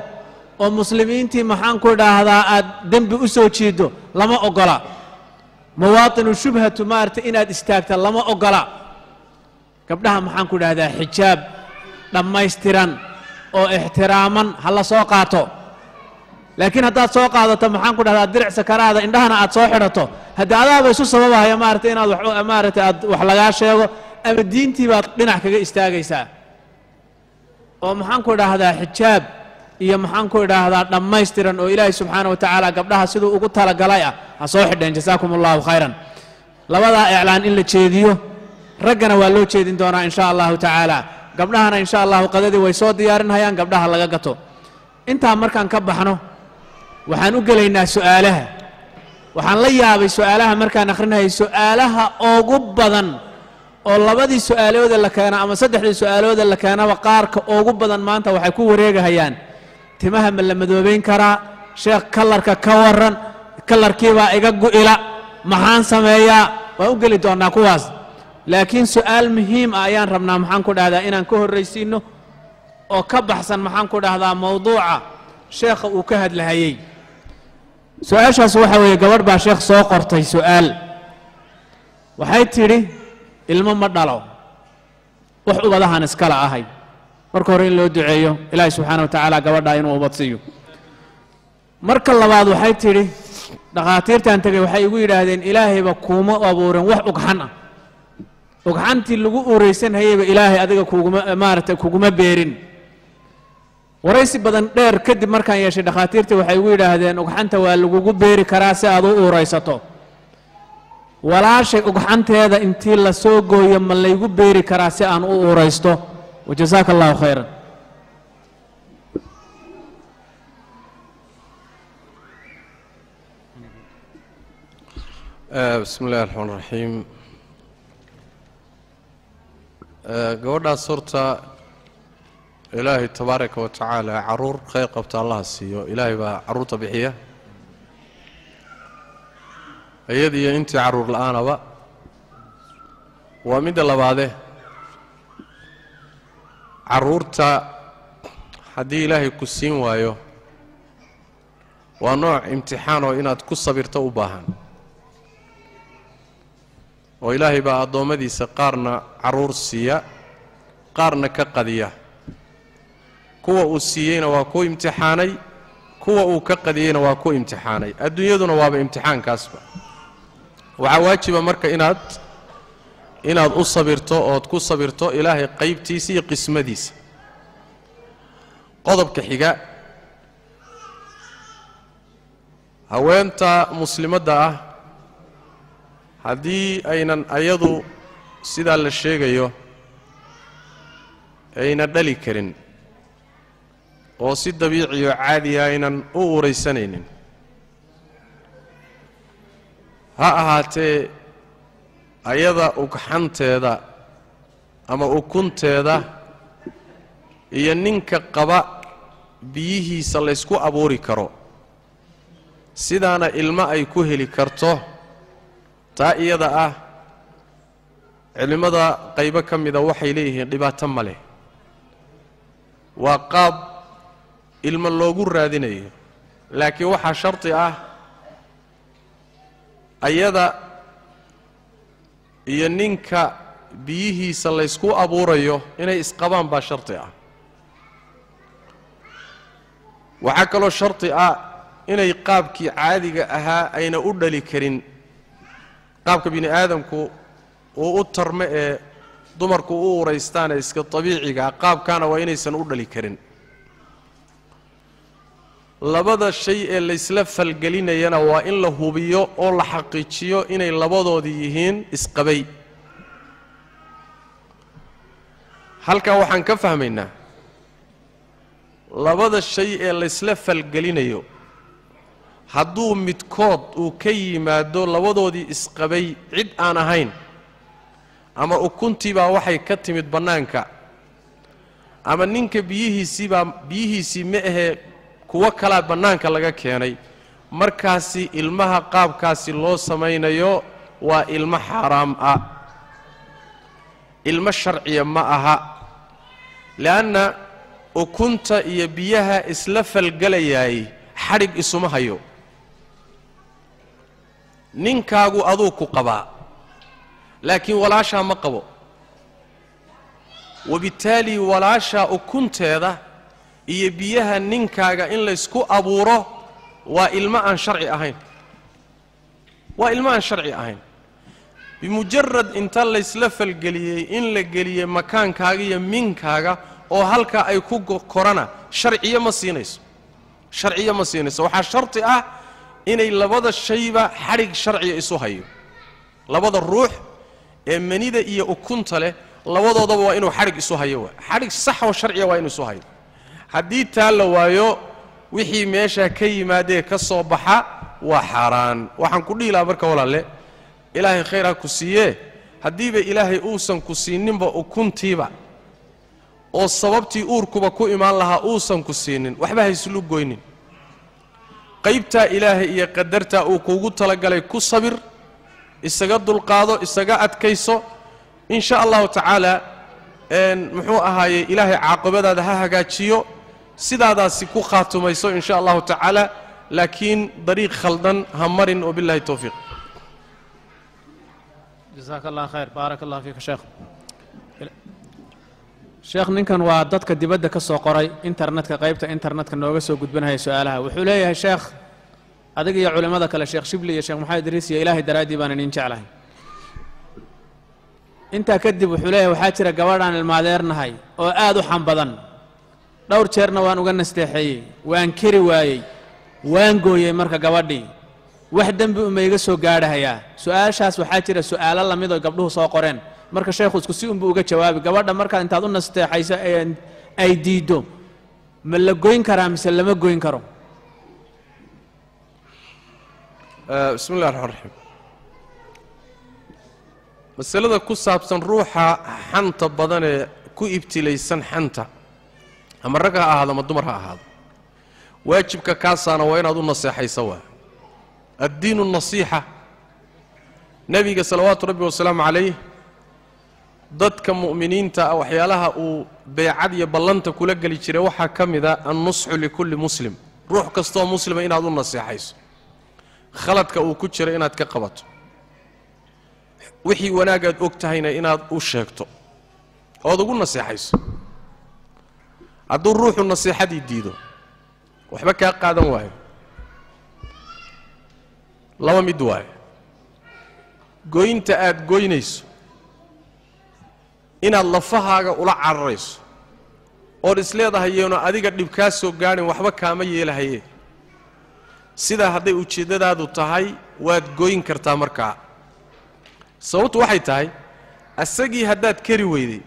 oo muslimiintii maxaan ku idhaahdaa aad dembi u soo jiido lama ogola mawaatinu shubhatu maarta inaad istaagta lama ogola gabdhaha maxaan ku idhaahdaa xijaab dhammaystiran oo ixtiraaman ha la soo qaato laakiin haddaad soo qaadato maxaan ku dhahdaa diric sakaraada indhahana aad soo xidhato haddii adaaba isu sababahaya maaragtay inaad maaragtay aad wax lagaa sheego ama diintii baad dhinac kaga istaagaysaa oo maxaan ku idhaahdaa xijaab iyo maxaan ku idhaahdaa dhammaystiran oo ilaahay subxaana wa tacaala gabdhaha siduu ugu talagalay ah ha soo xidheen jasaakum allahu khayran labadaa iclaan in la jeediyo raggana waa loo jeedin doonaa insha allahu tacaala gabdhahana insha allahu qadadii way soo diyaarinhayaan gabdhaha laga gato intaa markaan ka baxno waxaan u gelaynaa su'aalaha waxaan la yaabay su'aalaha markaan akhrinahay su'aalaha ugu badan oo labadii su'aalooda la keena ama saddexdii su'aalooda la keenaba qaarka ugu badan maanta waxay ku wareegahayaan timaha ma la madoobayn karaa sheekh kalarka ka waran kalarkiibaa iga gu'ila maxaan sameeyaa waan u geli doonnaa kuwaas laakiin su'aal muhiim ah ayaan rabnaa maxaan ku dhahdaa inaan ka horraysiinno oo ka baxsan maxaan ku dhahdaa mawduuca sheekha uu ka hadlahayey su-aashaas waxa weeye gabadh baa sheekh soo qortay su'aal waxay tidhi ilmo ma dhalo wax ubadahan iskala ahay marka hore in loo duceeyo ilaahay subxaana wa tacaala gabadhaa inuu ubad siiyo marka labaad waxay tidhi dhakhaatiirtaan tegay waxay igu yidhaahdeen ilaahayba kuuma abuurin wax ugxan ah ugxantii lagu uuraysanhayeyba ilaahay adiga kuguma maaragtay kuguma beerin waraysi badan dheer kadib markaan yeeshay dhakhaatiirtii waxay igu yidhaahdeen ugxanta waa lagugu beeri karaa si aad u uuraysato walaashay ugxanteeda intii la soo gooyo ma laygu beeri karaa si aan u uuraysto wajazaaka allahu khayran bismi illahi raxmaan raxiim gabadhaas horta ilaahay tabaaraka wa tacaala caruur khayr qabta allaha siiyo ilaahay baa carruurta bixiya iyadiyo intii carruur la'aanaba waa midda labaade carruurta haddii ilaahay ku siin waayo waa nooc imtixaan oo inaad ku sabirto u baahan oo ilaahay baa addoommadiisa qaarna carruur siiya qaarna ka qadiya kuwa uu siiyeyna waa ku imtixaanay kuwa uu ka qadiyeyna waa ku imtixaanay adduunyaduna waaba imtixaankaasba waxaa waajiba marka inaad u sabirto ood ku sabirto ilaahay qaybtiisa iyo qismadiisa qodobka xiga haweenta muslimadda ah haddii aynan ayadu sidaa la sheegayo ayna dhali karin oo si dabiiciyo caadiya aynan u uraysanaynin ha ahaatee ayada ugxanteeda ama ukunteeda iyo ninka qaba biyihiisa laysku abuuri karo sidaana ilmo ay ku heli karto taa iyada ah culimmada qaybo ka mida waxay leeyihiin dhibaato ma leh waa qaab ilmo loogu raadinayo laakiin waxaa shardi ah ayada iyo ninka biyihiisa laysku abuurayo inay isqabaan baa shardi ah waxaa kaloo sharti ah inay qaabkii caadiga ahaa ayna u dhali karin qaabka bini aadamku uu u tarmo ee dumarku u uraystaan ee iska dabiiciga qaabkaana waa inaysan u dhali karin labada shay ee la isla falgelinayana waa in la hubiyo oo la xaqiijiyo inay labadoodii yihiin isqabay halkaa waxaan ka fahmaynaa labada shay ee la isla falgelinayo hadduu midkood uu ka yimaado labadoodii isqabay cid aan ahayn ama ukuntiibaa waxay ka timid bannaanka ama ninka biyihiisii ma ahee kuwo kalaa bannaanka laga keenay markaasi ilmaha qaabkaasi loo samaynayo waa ilmo xaaraam ah ilmo sharciya ma aha le'anna ukunta iyo biyaha isla falgelayaay xadhig isuma hayo ninkaagu aduu ku qabaa laakiin walaashaa ma qabo wabittaali walaashaa ukunteeda iyo biyaha ninkaaga in laysku abuuro waa ilmo aan sharci ahayn waa ilmo aan sharci ahayn bimujarad inta laysla falgeliyey in la geliyey makaankaaga iyo minkaaga oo halkaa ay ku korana sharciyo ma siinayso waxaa sharti ah inay labada shayba xadhig sharciya isu hayo labada ruux ee manida iyo ukunta leh labadoodaba waa inuu xadhig isu hayo waa xadhig sax oo sharciya waa inuu isu hayo haddii taa la waayo wixii meesha ka yimaadee ka soo baxa waa xaaraan waxaan ku dhihi lahaa marka walaalle ilaahay khayr ha ku siiyee haddiiba ilaahay uusan ku siininba ukuntiiba oo sababtii uurkuba ku imaan lahaa uusan ku siinin waxba ha islu goynin qaybtaa ilaahay iyo qadartaa uu kuugu talagalay ku sabir isaga dulqaado isaga adkayso in sha allahu tacaala muxuu ahaaye ilaahay caaqibadaada ha hagaajiyo sidaadaasi ku khaatumayso in sha allahu tacaala laakiin dariiq khaldan ha marin wabillahi towfiiq jazaaka allah khayr baaraka allah fiika sheekh ninkan waa dadka dibadda ka soo qoray internetka qaybta internetka nooga soo gudbanaya su-aalaha wuxuu leeyahay sheekh adiga iyo culimmada kale sheekh shibli iyo sheekh maxamed idriis iyo ilaahay daraaddii baan idin jeclahay intaa kadib wuxuu leeyahay waxaa jira gabadhaan ilmaadeernahay oo aad u xan badan dhowr jeerna waan uga nasteexeeyey waan keri waayey waan gooyey marka gabadhii wax dembi uma iga soo gaadhahayaa su-aashaas waxaa jira su-aalo lamid oo gabdhuhu soo qoreen marka sheekhu isku si unbuu uga jawaabi gabadha markaa intaad u nasteexayso ay diiddo ma la goyn karaa mise lama goyn karo bismi llahi raxmaan raxiim masalada ku saabsan ruuxa xanta badanee ku ibtilaysan xanta ama rag ha ahaado ama dumar ha ahaado waajibka kaasaana waa inaad u naseexayso waa addiinu nasiixa nebiga salawaatu rabbi wasalaamu calayh dadka mu'miniinta ah waxyaalaha uu beecad iyo ballanta kula geli jiray waxaa ka mid a annusxu likulli muslim ruux kastoo muslima inaad u naseexayso khaladka uu ku jira inaad ka qabato wixii wanaagaad og tahayna inaad u sheegto ood ugu naseexayso hadduu ruuxu nasiixadii diido waxba kaa qaadan waayo laba mid waayo goynta aad goynayso inaad lafahaaga ula cararayso ood isleedahay yeeno adiga dhib kaa soo gaadhin waxba kaama yeelahaye sidaa hadday ujeeddadaadu tahay waad goyn kartaa markaa sababtu waxay tahay asagii haddaad kari weyday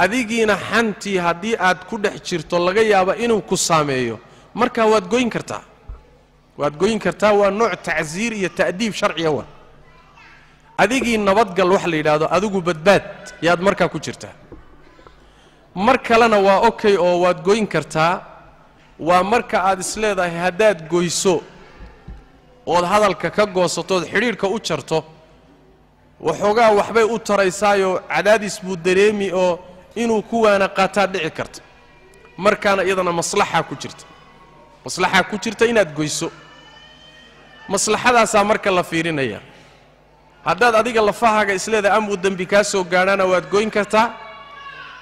adigiina xantii haddii aad ku dhex jirto laga yaaba inuu ku saameeyo markaa waad goyn kartaa waa nooc tacsiir iyo ta'diib sharciya waa adigii nabadgal wax la yidhaahdo adigu badbaad yaad markaa ku jirtaa mar kalena waa okay oo waad goyn kartaa waa marka aad isleedahay haddaad goyso ood hadalka ka goosatood xidhiidhka u jarto waxoogaa waxbay u taraysaayoo cadaadis buu dareemi oo inuu ku waana qaataa dhici karta markaana iyadana maslaxaa ku jirta inaad goyso maslaxadaasaa marka la fiirinaya haddaad adiga lafahaaga isleedahay amuu dembi kaa soo gaadhana waad goyn kartaa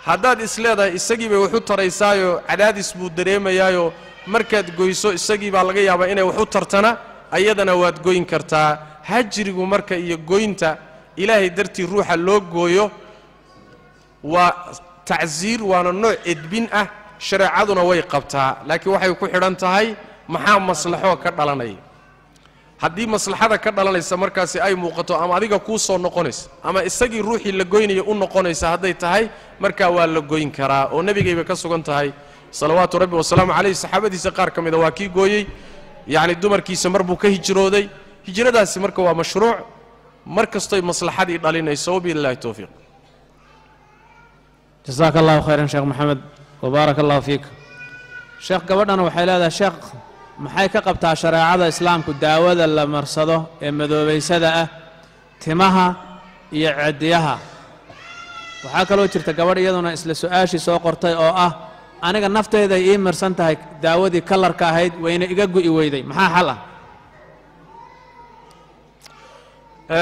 haddaad isleedahay isagii bay waxu taraysaayoo cadaadis buu dareemayaayoo markaad goyso isagii baa laga yaabaa inay wax u tartana ayadana waad goyn kartaa hajrigu marka iyo goynta ilaahay dartii ruuxa loo gooyo waa tacsiir waana nooc edbin ah shareecaduna way qabtaa laakiin waxay ku xidhan tahay maxaa maslaxo ka dhalanaya haddii maslaxada ka dhalanaysa markaasi ay muuqato ama adiga kuu soo noqonaysa ama isagii ruuxii la goynayo u noqonaysa hadday tahay markaa waa la goyn karaa oo nebigayba ka sugan tahay salawaatu rabbi wasalaamu calayhi saxaabadiisa qaar ka mida waa kii gooyey yacni dumarkiisa mar buu ka hijrooday hijradaasi marka waa mashruuc mar kastoy maslaxadii dhalinayso wabillahi towfiiq jazaaka allahu khayran sheekh maxamed wabaarak allahu fiik sheekh gabadhana waxay leedahay sheekh maxay ka qabtaa shareecada islaamku daawada la marsado ee madoobaysada ah timaha iyo cediyaha waxaa kaloo jirta gabadh iyaduna isla su-aashii soo qortay oo ah aniga nafteyda ii marsan tahay daawadii kalarka ahayd wayna iga gu'i weyday maxaa xal ah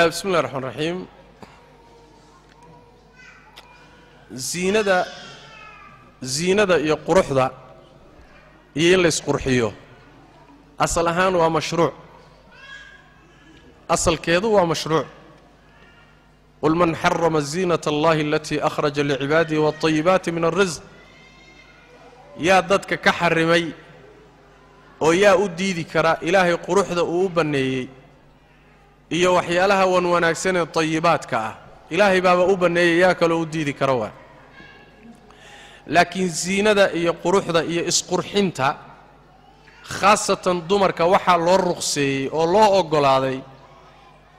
bismi illahi raxmaan raxiim ziinada iyo quruxda iyo in laysqurxiyo asal ahaan waa mashruuc asalkeedu waa mashruuc qul man xarama ziinata allahi alatii akhraja licibaadihi waalayibaati min alrisq yaa dadka ka xarimay oo yaa u diidi kara ilaahay quruxda uu u banneeyey iyo waxyaalaha wan wanaagsan ee tayibaadka ah ilaahay baaba u banneeyey yaa kaloo u diidi kara waa laakiin ziinada iyo quruxda iyo isqurxinta khaasatan dumarka waxaa loo ruqseeyey oo loo oggolaaday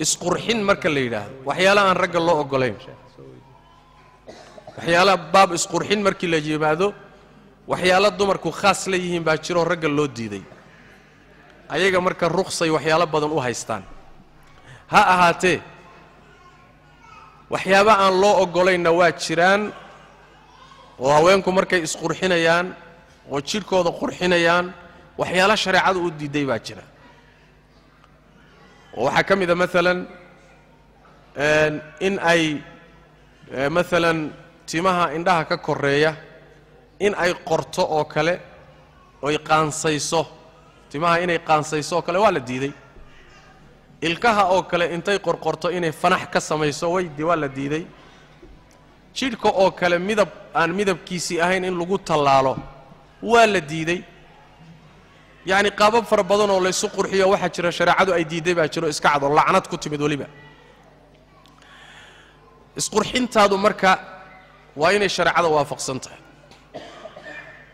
isqurxin marka la yidhaahdo waxyaala aan ragga loo oggolayn waxyaala baab isqurxin markii la yimaado waxyaala dumarku khaas la yihiin baa jiroo ragga loo diiday ayaga marka ruqsay waxyaalo badan u haystaan ha ahaatee waxyaaba aan loo oggolaynna waa jiraan oo haweenku markay isqurxinayaan oo jidhkooda qurxinayaan waxyaala shareecadu u diiday baa jira oo waxaa ka mida maalan in ay maalan timaha indhaha ka koreeya in ay qorto oo kale oy qaansayso timaha inay qaansayso oo kale waa la diiday ilkaha oo kale intay qorqorto inay fanax ka samayso waa la diiday jidhka oo kale midab aan midabkiisii ahayn in lagu tallaalo waa la diiday yacni qaabab fara badan oo laysu qurxiyo waxaa jira shareecadu ay diidday baa jiro iska cad oo lacnad ku timid weliba isqurxintaadu marka waa inay shareecada waafaqsan tahay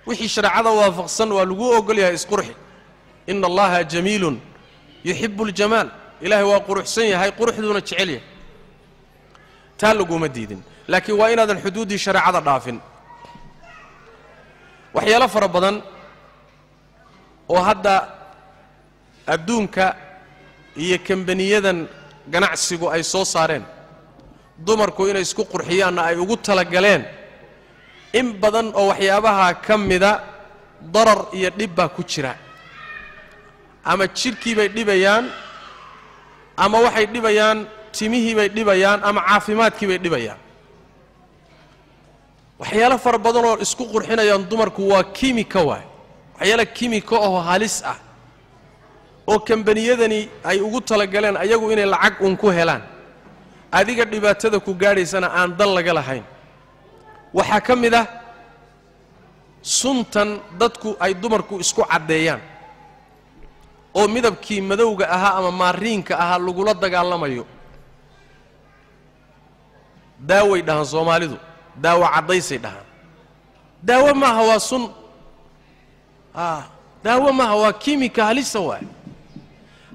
wixii shareecada waafaqsan waa lagu ogol yahay isqurxi ina allaha jamiilun yuxibu اljamaal ilaahay waa quruxsan yahay quruxduuna jecel yahay taa laguma diidin laakiin waa inaadan xuduuddii shareecada dhaafin waxyaalo fara badan oo hadda adduunka iyo kambaniyadan ganacsigu ay soo saareen dumarku inay isku qurxiyaanna ay ugu talagaleen in badan oo waxyaabaha ka mida darar iyo dhib baa ku jira ama jidhkii bay dhibayaan ama waxay dhibayaan timihii bay dhibayaan ama caafimaadkii bay dhibayaan waxyaalo fara badan oo isku qurxinayaan dumarku waa kimika waay waxyaala kimiko oo halis ah oo kambaniyadani ay ugu talagaleen ayagu inay lacag uun ku helaan adiga dhibaatada ku gaadhaysana aan dan laga lahayn waxaa ka mid ah suntan dadku ay dumarku isku caddeeyaan oo midabkii madowga ahaa ama maariinka ahaa lagula dagaalamayo daaway dhahaan soomaalidu daawo caddaysay dhahaan daawo maaha waa sun daawo maaha waa kimika halisa waay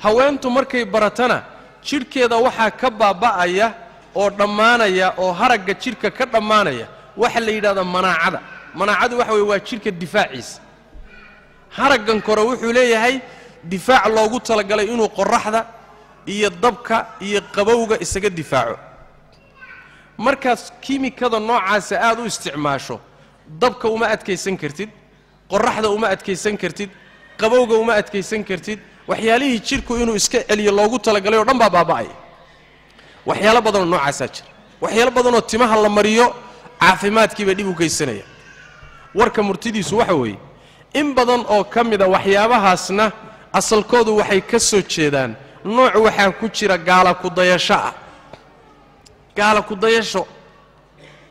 haweentu markay baratana jidhkeeda waxaa ka baaba'aya oo dhammaanaya oo haragga jidhka ka dhammaanaya waxa la yidhahdaa manaacadu waxa weye waa jidhka difaaciisa haraggan kore wuxuu leeyahay difaac loogu talagalay inuu qorraxda iyo dabka iyo qabowga isaga difaaco markaas kimikada noocaasa aad u isticmaasho dabka uma adkaysan kartid qorraxda uma adkaysan kartid qabowga uma adkaysan kartid waxyaalihii jidhku inuu iska celiyo loogu talagalay oo dhan baa baaba'aya waxyaalo badanoo noocaasaa jira waxyaalo badanoo timaha la mariyo caafimaadkii bay dhib u geysanaya warka murtidiisu waxa weeye in badan oo ka mida waxyaabahaasna asalkoodu waxay ka soo jeedaan nooc waxaa ku jira gaala ku dayasho ah gaala ku dayasho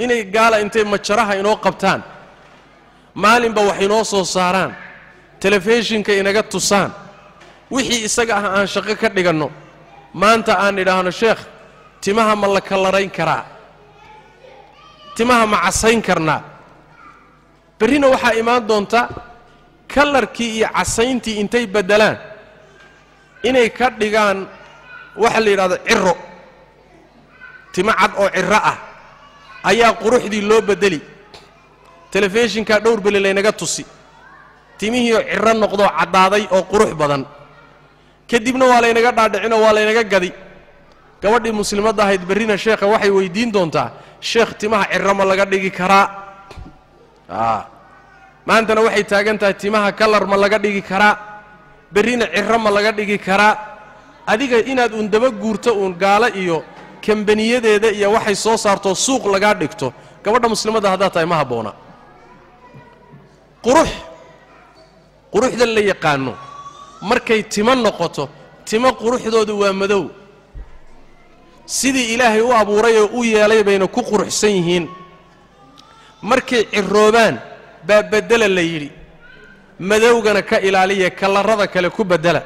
inay gaala intay majaraha inoo qabtaan maalinba wax inoo soo saaraan telefishinka inaga tusaan wixii isaga ah aan shaqo ka dhiganno maanta aan idhaahno sheekh timaha ma la kalarayn karaa timaha ma casayn karnaa berrina waxaa imaan doonta kalarkii iyo casayntii intay beddelaan inay ka dhigaan waxa la yidhahdo ciro timo cad oo ciro ah ayaa quruxdii loo beddeli telefishinkaa dhowr beli laynaga tusi timihiioo ciro noqdoo caddaaday oo qurux badan kadibna waa laynaga dhaadhicinoo waa laynaga gadi gabadhii muslimadda ahayd berrina sheekha waxay weyddiin doontaa sheekh timaha ciro ma laga dhigi karaa maantana waxay taagan tahay timaha kalar ma laga dhigi karaa berrina ciro ma laga dhigi karaa adiga inaad uun daba guurto uun gaalo iyo kambaniyadeeda iyo waxay soo saartoo suuq lagaa dhigto gabadha muslimadda haddaad tahay ma habboona quruxda la yaqaano markay timo noqoto timo quruxdoodu waa madow sidii ilaahay u abuuray oo u yeelay bayna ku quruxsan yihiin markay ciroobaan baa beddela la yidhi madowgana ka ilaaliya kalarrada kale ku beddela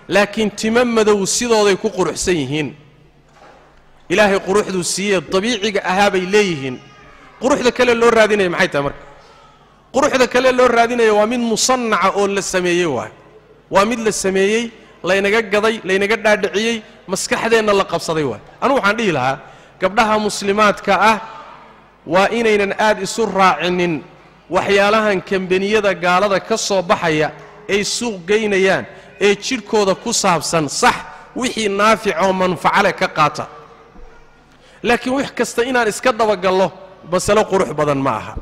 laakiin timo madow sidooday ku quruxsan yihiin ilaahay quruxduu siiyee dabiiciga ahaa bay leeyihiin quruxda kale loo raadinaya maxay tahay marka quruxda kale loo raadinaya waa mid musannaca oo la sameeyey waayo waa mid la sameeyey laynaga gaday laynaga dhaadhiciyey maskaxdeenna la qabsaday waayo anugu waxaan dhihi lahaa gabdhaha muslimaadka ah waa inaynan aad isu raacinin waxyaalahan kambaniyada gaalada ka soo baxaya ay suuq geynayaan ee jidhkooda ku saabsan sax wixii naaficoo manfacale ka qaata laakiin wax kasta inaan iska dabagallo masalo qurux badan ma aha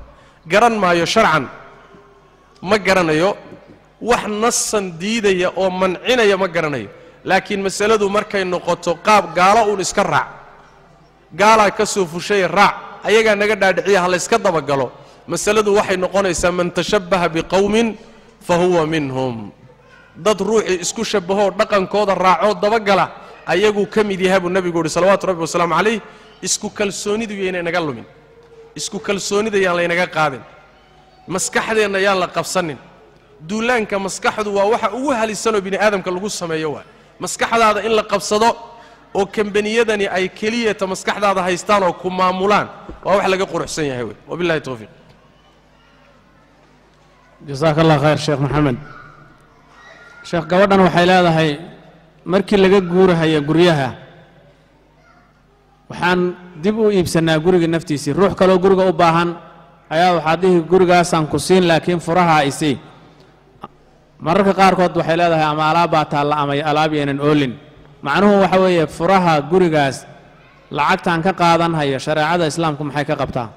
garan maayo sharcan ma garanayo wax nasan diidaya oo mancinaya ma garanayo laakiin masaladu markay noqoto qaab gaalo uun iska raac gaalaa ka soo fushay raac ayagaa naga dhaadhiciya ha la yska dabagalo masaladu waxay noqonaysaa man tashabbaha biqowmin fa huwa minhum dad ruuxii isku shabbahoo dhaqankooda raacoo dabagala ayaguu ka mid yahay buu nebigu uhi salawaatu rabbi wasalaamu calayh isku kalsoonidu yaynay naga lumin isku kalsoonida yaan laynaga qaadin maskaxdeenna yaan la qabsanin duulaanka maskaxdu waa waxa ugu halisanoo bini aadamka lagu sameeyo waay maskaxdaada in la qabsado oo kambaniyadani ay keliyata maskaxdaada haystaan oo ku maamulaan waa wax laga quruxsan yahay wey wabillahi tawfiiq jazaaka allah khayr sheekh maxamed sheekh gabadhan waxay leedahay markii laga guurahaya guryaha waxaan dib u iibsannaa guriga naftiisii ruux kaloo guriga u baahan ayaa waxaad dhihi gurigaasaan ku siin laakiin furaha isii mararka qaarkood waxay leedahay ama alaabbaa taalla ama alaab yeenan oolin macnuhu waxa weeye furaha gurigaas lacagtaan ka qaadan hayo shareecada islaamku maxay ka qabtaa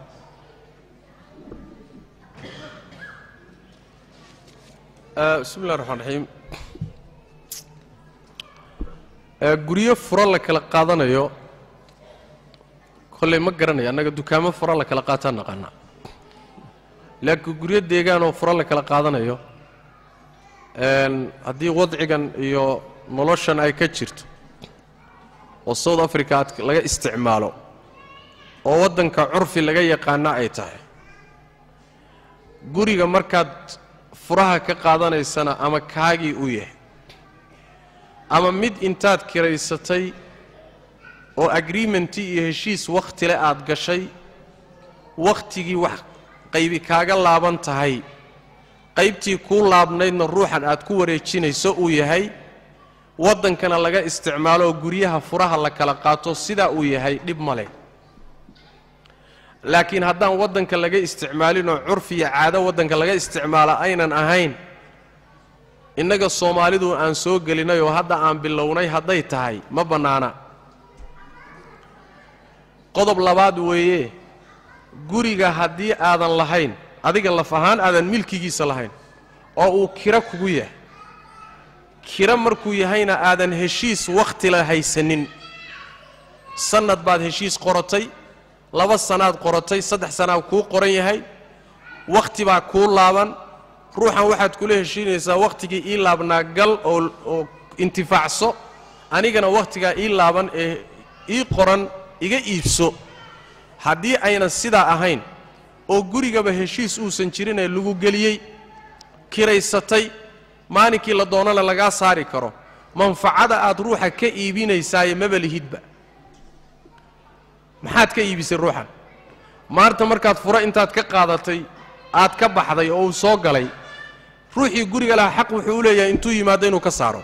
bismi llahi raxmaan raxiim guryo furo la kala qaadanayo kolley ma garanayo annaga dukaamo furo la kala qaataan naqaanaa laakiin guryo deegaan oo furo la kala qaadanayo haddii wadcigan iyo noloshan ay ka jirto oo south africa laga isticmaalo oo waddanka curfi laga yaqaana ay tahay guriga markaad furaha ka qaadanaysana ama kaagii u yahay ama mid intaad kiraysatay oo agreementii iyo heshiis wakhtile aad gashay wakhtigii wax qaybi kaaga laaban tahay qaybtii kuu laabnaydna ruuxan aad ku wareejinayso uu yahay waddankana laga isticmaalo oo guryaha furaha la kala qaato sidaa uu yahay dhib ma leh laakiin haddaan waddanka laga isticmaalinoo curfi iyo caado waddanka laga isticmaala aynan ahayn innaga soomaalidu aan soo gelinay oo hadda aan bilownay hadday tahay ma bannaana qodob labaad weeye guriga haddii aadan lahayn adiga laf ahaan aadan milkigiisa lahayn oo uu kiro kugu yahay kiro markuu yahayna aadan heshiis wakhtila haysanin sannad baad heshiis qoratay 2 sanaad qoratay 3 sanaa kuu qoran yahay wakhti baa kuu laaban ruuxan waxaad kula heshiinaysaa wakhtigii ii laabnaa gal oo intifaacso anigana wakhtigaa ii laaban ee ii qoran iga iibso haddii aynan sidaa ahayn oo gurigaba heshiis uusan jirin ee lagu geliyey kiraysatay maalinkii la doonana lagaa saari karo manfacada aad ruuxa ka iibinaysaaye maba lihidba maxaad ka iibisay ruuxan maanta markaad fura intaad ka qaadatay aad ka baxday oo uu soo galay ruuxii guriga lahaa xaq wuxuu u leeyahay intuu yimaado inuu ka saaro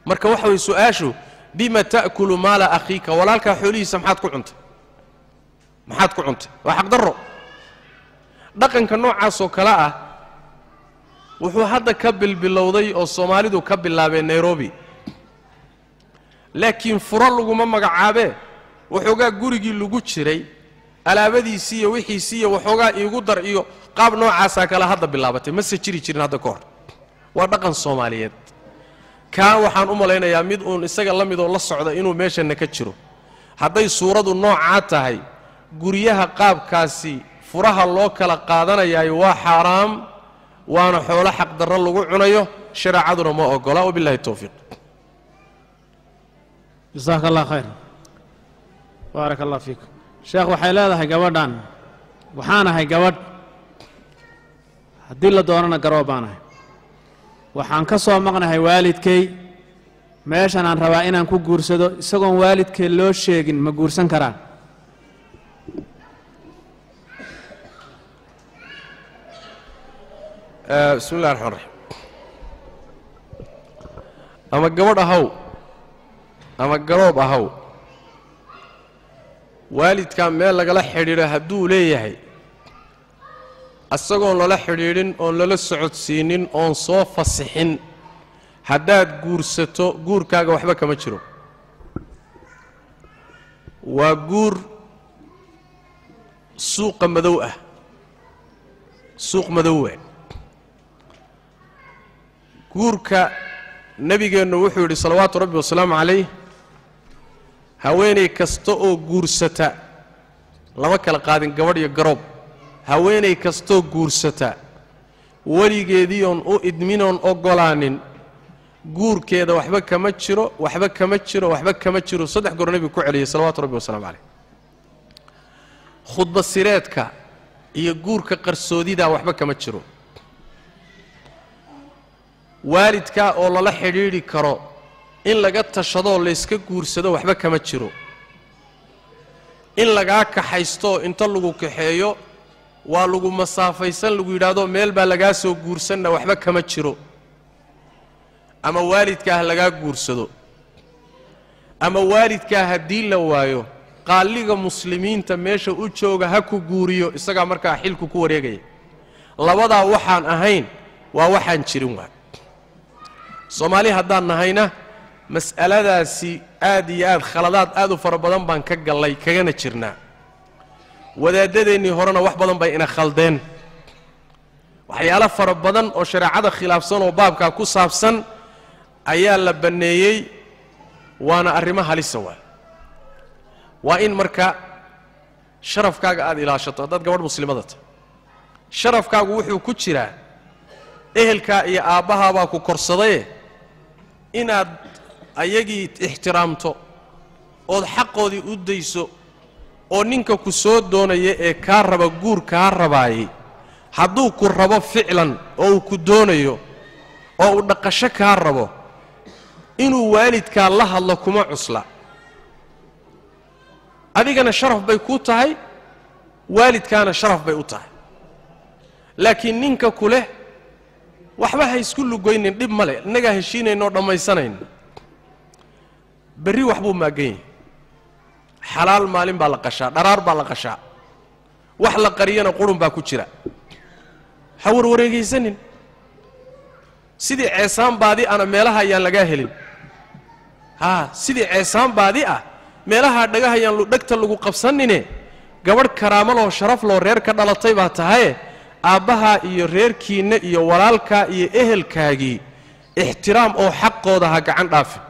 marka waxa way su'aashu bima ta'kulu maala akhiika walaalkaa xoolihiisa maxaad ku cuntay waa xaq darro dhaqanka noocaasoo kale ah wuxuu hadda ka bilbilowday oo soomaalidu ka bilaabeen nairobi laakiin furo laguma magacaabee waxoogaa gurigii lagu jiray alaabadiisii iyo wixiisii iyo waxoogaa iigu dar iyo qaab noocaasaa kale hadda bilaabatay mase jiri jirin hadda ka hor waa dhaqan soomaaliyeed kaa waxaan u malaynayaa mid uun isaga la midoo la socda inuu meeshanna ka jiro hadday suuradu noocaa tahay guryaha qaabkaasi furaha loo kala qaadanayaayo waa xaaraam waana xoolo xaq darro lagu cunayo shareecaduna ma ogola wabillahi tawfiiq jasaaka allah khayr baaraka allah fiikum sheekh waxay leedahay gabadhan waxaan ahay gabadh haddii la doonana garoob baan ahay waxaan ka soo maqnahay waalidkay meeshan aan rabaa inaan ku guursado isagoon waalidkay loo sheegin ma guursan karaan bismi illahi raxmaan raxiim ama gabadh ahaw ama garoob ahaw waalidkaa meel lagala xidhiidho hadduu leeyahay isagoon lala xidhiidhin oon lala socodsiinin oon soo fasixin haddaad guursato guurkaaga waxba kama jiro waa guur suuqa madow ah suuq madowe guurka nebigeennu wuxuu yidhi salawaatu rabbi wasalaamu calayh haweenay kasta oo guursata lama kala qaadin gabadh iyo garoob haweenay kastoo guursata weligeedii oon u idminoon oggolaanin guurkeeda waxba kama jiro waxba kama jiro waxba kama jiro saddex goor nebigu ku celiyey salawaatu rabbi wasalaamu calayh khudba sireedka iyo guurka qarsoodidaa waxba kama jiro waalidkaa oo lala xidhiidhi karo in laga tashadoo layska guursado waxba kama jiro in lagaa kaxaystooo inta lagu kaxeeyo waa lagu masaafaysan lagu yidhaahdo meel baa lagaa soo guursanna waxba kama jiro ama waalidkaa ha lagaa guursado ama waalidkaa haddii la waayo qaaliga muslimiinta meesha u jooga ha ku guuriyo isagaa markaa xilku ku wareegaya labadaa waxaan ahayn waa waxaan jirin waay soomaali haddaan nahayna mas'aladaasi aad iyo aad khaladaad aad u fara badan baan ka gallay kagana jirnaa wadaaddadeennii horena wax badan bay ina khaldeen waxyaalo fara badan oo shareecada khilaafsan oo baabkaa ku saabsan ayaa la banneeyey waana arrimo halisa waay waa in marka sharafkaaga aad ilaashato haddaad gabadh muslimada tahay sharafkaagu wuxuu ku jiraa ehelkaa iyo aabbahaabaa ku korsadaye inaad ayagii ixtiraamto ood xaqoodii u dayso oo ninka ku soo doonaya ee kaa raba guur kaa rabaayey hadduu ku rabo ficlan oo uu ku doonayo oo uu dhaqasho kaa rabo inuu waalidkaa la hadlo kuma cusla adigana sharaf bay kuu tahay waalidkaana sharaf bay u tahay laakiin ninka ku leh waxba ha isku lugoynin dhib ma leh innagaa heshiinaynoo dhammaysanayn berri waxbuu maaggan yahay xalaal maalin baa la qashaa dharaar baa la qashaa wax la qariyana qurun baa ku jira ha warwareegaysanin sidii ceesaan baadi ana meelaha ayaan lagaa helin sidii ceesaan baadi ah meelaha dhagahayaan dhegta lagu qabsanine gabadh karaamo loo sharaf loo reer ka dhalatay baa tahaye aabbahaa iyo reerkiinna iyo walaalkaa iyo ehelkaagii ixtiraam oo xaqooda ha gacan dhaafin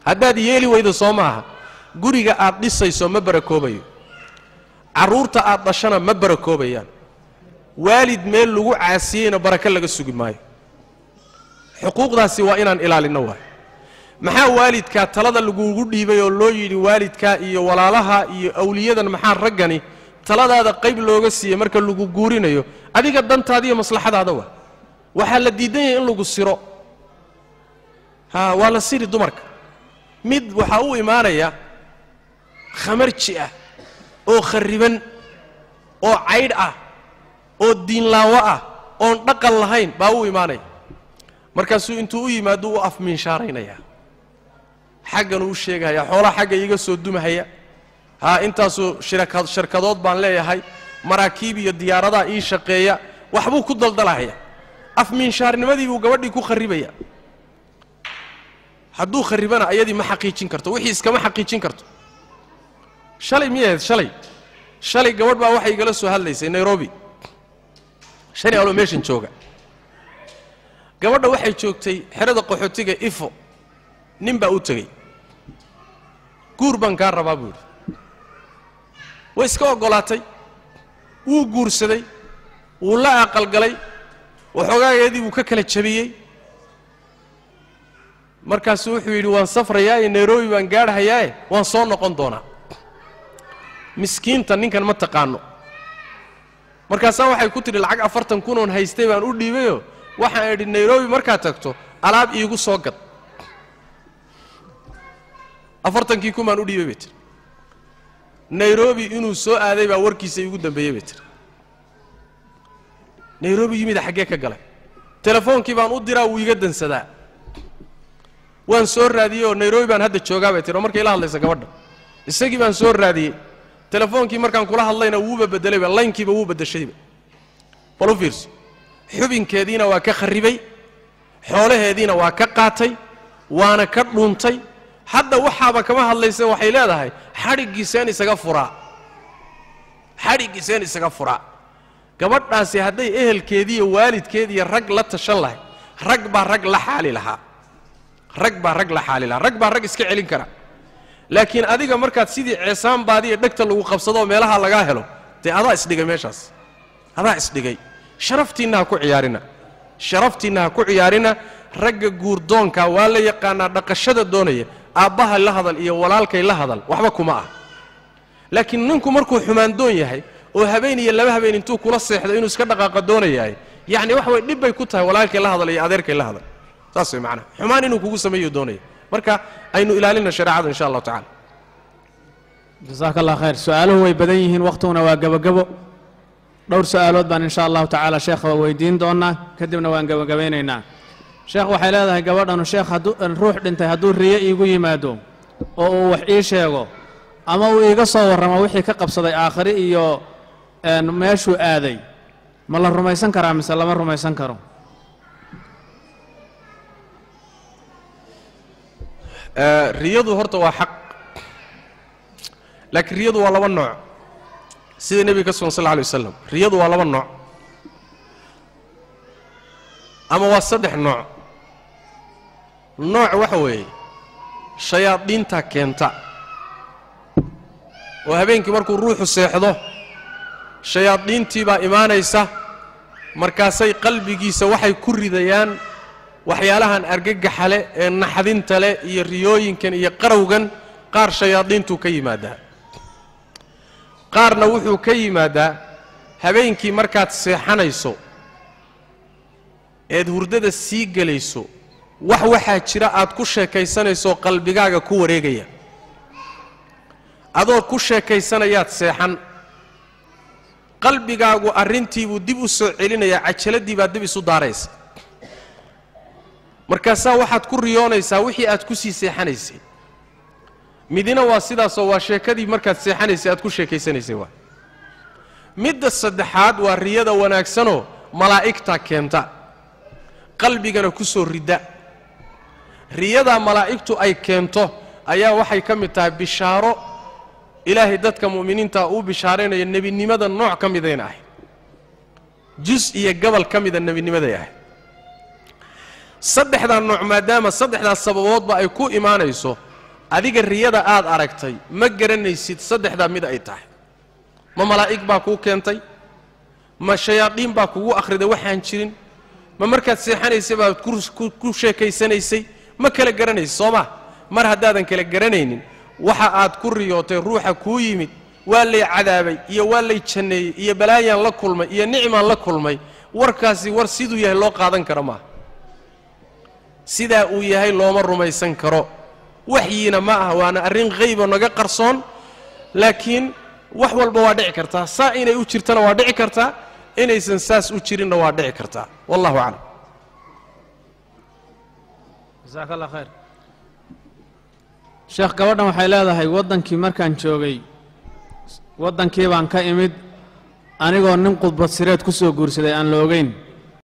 haddaad yeeli weydo soo maaha guriga aad dhisayso ma barakoobayo carruurta aad dhashana ma barakoobayaan waalid meel lagu caasiyeyna baraka laga sugi maayo xuquuqdaasi waa inaan ilaalino waay maxaa waalidka talada lagugu dhiibay oo loo yidhi waalidka iyo walaalaha iyo awliyadan maxaa raggani taladaada qayb looga siiyey marka lagu guurinayo adiga dantaada iyo maslaxadaada waa waxaa la diidan yahay in lagu siro waa la siri dumarka mid waxaa u imaanaya khamarji ah oo khariban oo caydh ah oo diinlaawo ah oon dhaqan lahayn baa u imaanaya markaasuu intuu u yimaado u afmiinshaaraynaya xaggan uu sheegaya xoolaha xagga iga soo dumahaya intaasuu shirkadood baan leeyahay maraakiib iyo diyaaradaha ii shaqeeya waxbuu ku daldalahaya afmiinshaarnimadii buu gabadhii ku kharibaya hadduu kharibana ayadii ma xaqiijin karto wixii iskama xaqiijin karto shalay miyahayd shalay gabadh baa waxay igala soo hadlaysay nairobi shalay aloo meeshan jooga gabadha waxay joogtay xerada qaxootiga ifo nin baa u tegey guur baan kaa rabaa buu yidhi way iska oggolaatay wuu guursaday wuu la aqalgalay waxoogaageedii wuu ka kala jabiyey markaasuu wuxuu yidhi waan safrayaaye nairobi baan gaadhayaaye waan soo noqon doonaa miskiinta ninkan ma taqaano markaasaa waxay ku tidhi lacag 40 kun oon haystay baan u dhiibayoo waxaan idhi nairobi markaad tagto alaab iigu soo gad 40 kun baan u dhiibay bay tiri nairobi inuu soo aaday baa warkiisa iigu dambeeyey bay tiri nairobi yimid xaggee ka galay telefoonkii baan u diraa wuu iga dansadaa waan soo raadiyey oo nairobi baan hadda joogaa bay tiri oo markay la hadlaysa gabadha isagii baan soo raadiyey telefoonkii markaan kula hadlayna wuuba bedelayba laynkiiba wuu bedeshayba bal u fiirso xubinkeediina waa ka kharibay xoolaheediina waa ka qaatay waana ka dhuuntay hadda waxaaba kama hadlaysa waxay leedahay xadhiggiiseen isaga furaa gabadhaasi hadday ehelkeedii iyo waalidkeedii iyo rag la tashan lahay rag baa rag la xaali lahaa rag baa rag iska celin kara laakiin adiga markaad sidii ceesaanbaadiiyo dhegta lagu qabsadoo meelaha lagaa helo dee adaa isdhigay meeshaas adaa isdhigay sharaftiinna ha ku ciyaarina ragga guurdoonka waa la yaqaanaa dhaqashada doonaya aabbaha la hadal iyo walaalkay la hadal waxba kuma ah laakiin ninku markuu xumaan doon yahay oo habeen iyo laba habeen intuu kula seexdo inuu iska dhaqaaqa doonayahay yacni wax way dhib bay ku tahay walaalkay la hadal iyo adeerkay la hadal saas way macnaha xumaan inuu kugu sameeyo doonaya marka aynu ilaalina shareecada insha allahu tacaala jazaaka allah khayr su-aaluhu way badan yihiin waqtiguna waa gabagabo dhowr su-aalood baan insha allahu tacaala sheekha weydiin doonaa kadibna waan gabagabaynaynaa sheekh waxay leedahay gabadhanu sheekh ruux dhintay hadduu riyo iigu yimaado oo uu wax ii sheego ama uu iiga soo warramo wixii ka qabsaday aakhiri iyo meeshuu aaday ma la rumaysan karaa mise lama rumaysan karo riyadu horta waa xaq laakiin riyadu waa laba nooc sida nebiga ka sugan sal lla alay wasalam riyadu waa laba nooc ama waa 3 nooc waxa weeye shayaadiinta keenta oo habeenkii markuu ruuxu seexdo shayaadiintii baa imaanaysa markaasay qalbigiisa waxay ku ridayaan waxyaalahan argagaxa leh ee naxdinta leh iyo riyooyinkan iyo qarowgan qaar shayaadiintuu ka yimaadaa qaarna wuxuu ka yimaadaa habeenkii markaad seexanayso eed hurdada sii gelayso waxaa jira aad ku sheekaysanayso qalbigaaga ku wareegaya adoo ku sheekaysanayaad seexan qalbigaagu arrintiibuu dib u soo celinayaa cajaladii baad dib isu daaraysa markaasaa waxaad ku riyoonaysaa wixii aad ku sii seexanaysay midina waa sidaasoo waa sheekadii markaad seexanaysay aad ku sheekaysanaysay waa midda saddexaad waa riyada wanaagsanoo malaa'igta keenta qalbigana ku soo ridda riyadaa malaa'igtu ay keento ayaa waxay ka mid tahay bishaaro ilaahay dadka mu'miniinta uu bishaaraynayo nebinimada nooc ka midayna ahayd jus iyo gabal ka mida nebinimaday ahayd saddexdaa nooc maadaama saddexdaas sababoodba ay ku imaanayso adiga riyada aad aragtay ma garanaysid saddexdaa mid ay tahay ma malaa'ig baa kuu keentay ma shayaadiin baa kugu akhriday waxaan jirin ma markaad seexanaysay baad ku sheekaysanaysay ma kala garanaysid soo ma mar haddaadan kala garanaynin waxa aad ku riyootay ruuxa kuu yimid waa lay cadaabay iyo waa lay janneeyey iyo balaayaan la kulmay iyo nicmaan la kulmay warkaasi war siduu yahay loo qaadan karo maaha sidaa uu yahay looma rumaysan karo waxyiina ma aha waana arrin haybo naga qarsoon laakiin wax walba waa dhici kartaa saa inay u jirtana waa dhici kartaa inaysan saas u jirinna waa dhici kartaa wallahu aclam jazaaka allah khayr sheekh gabadhan waxay leedahay waddankii markaan joogay waddankii baan ka imid anigoo nin khudbad sireed ku soo guursaday aan la ogeyn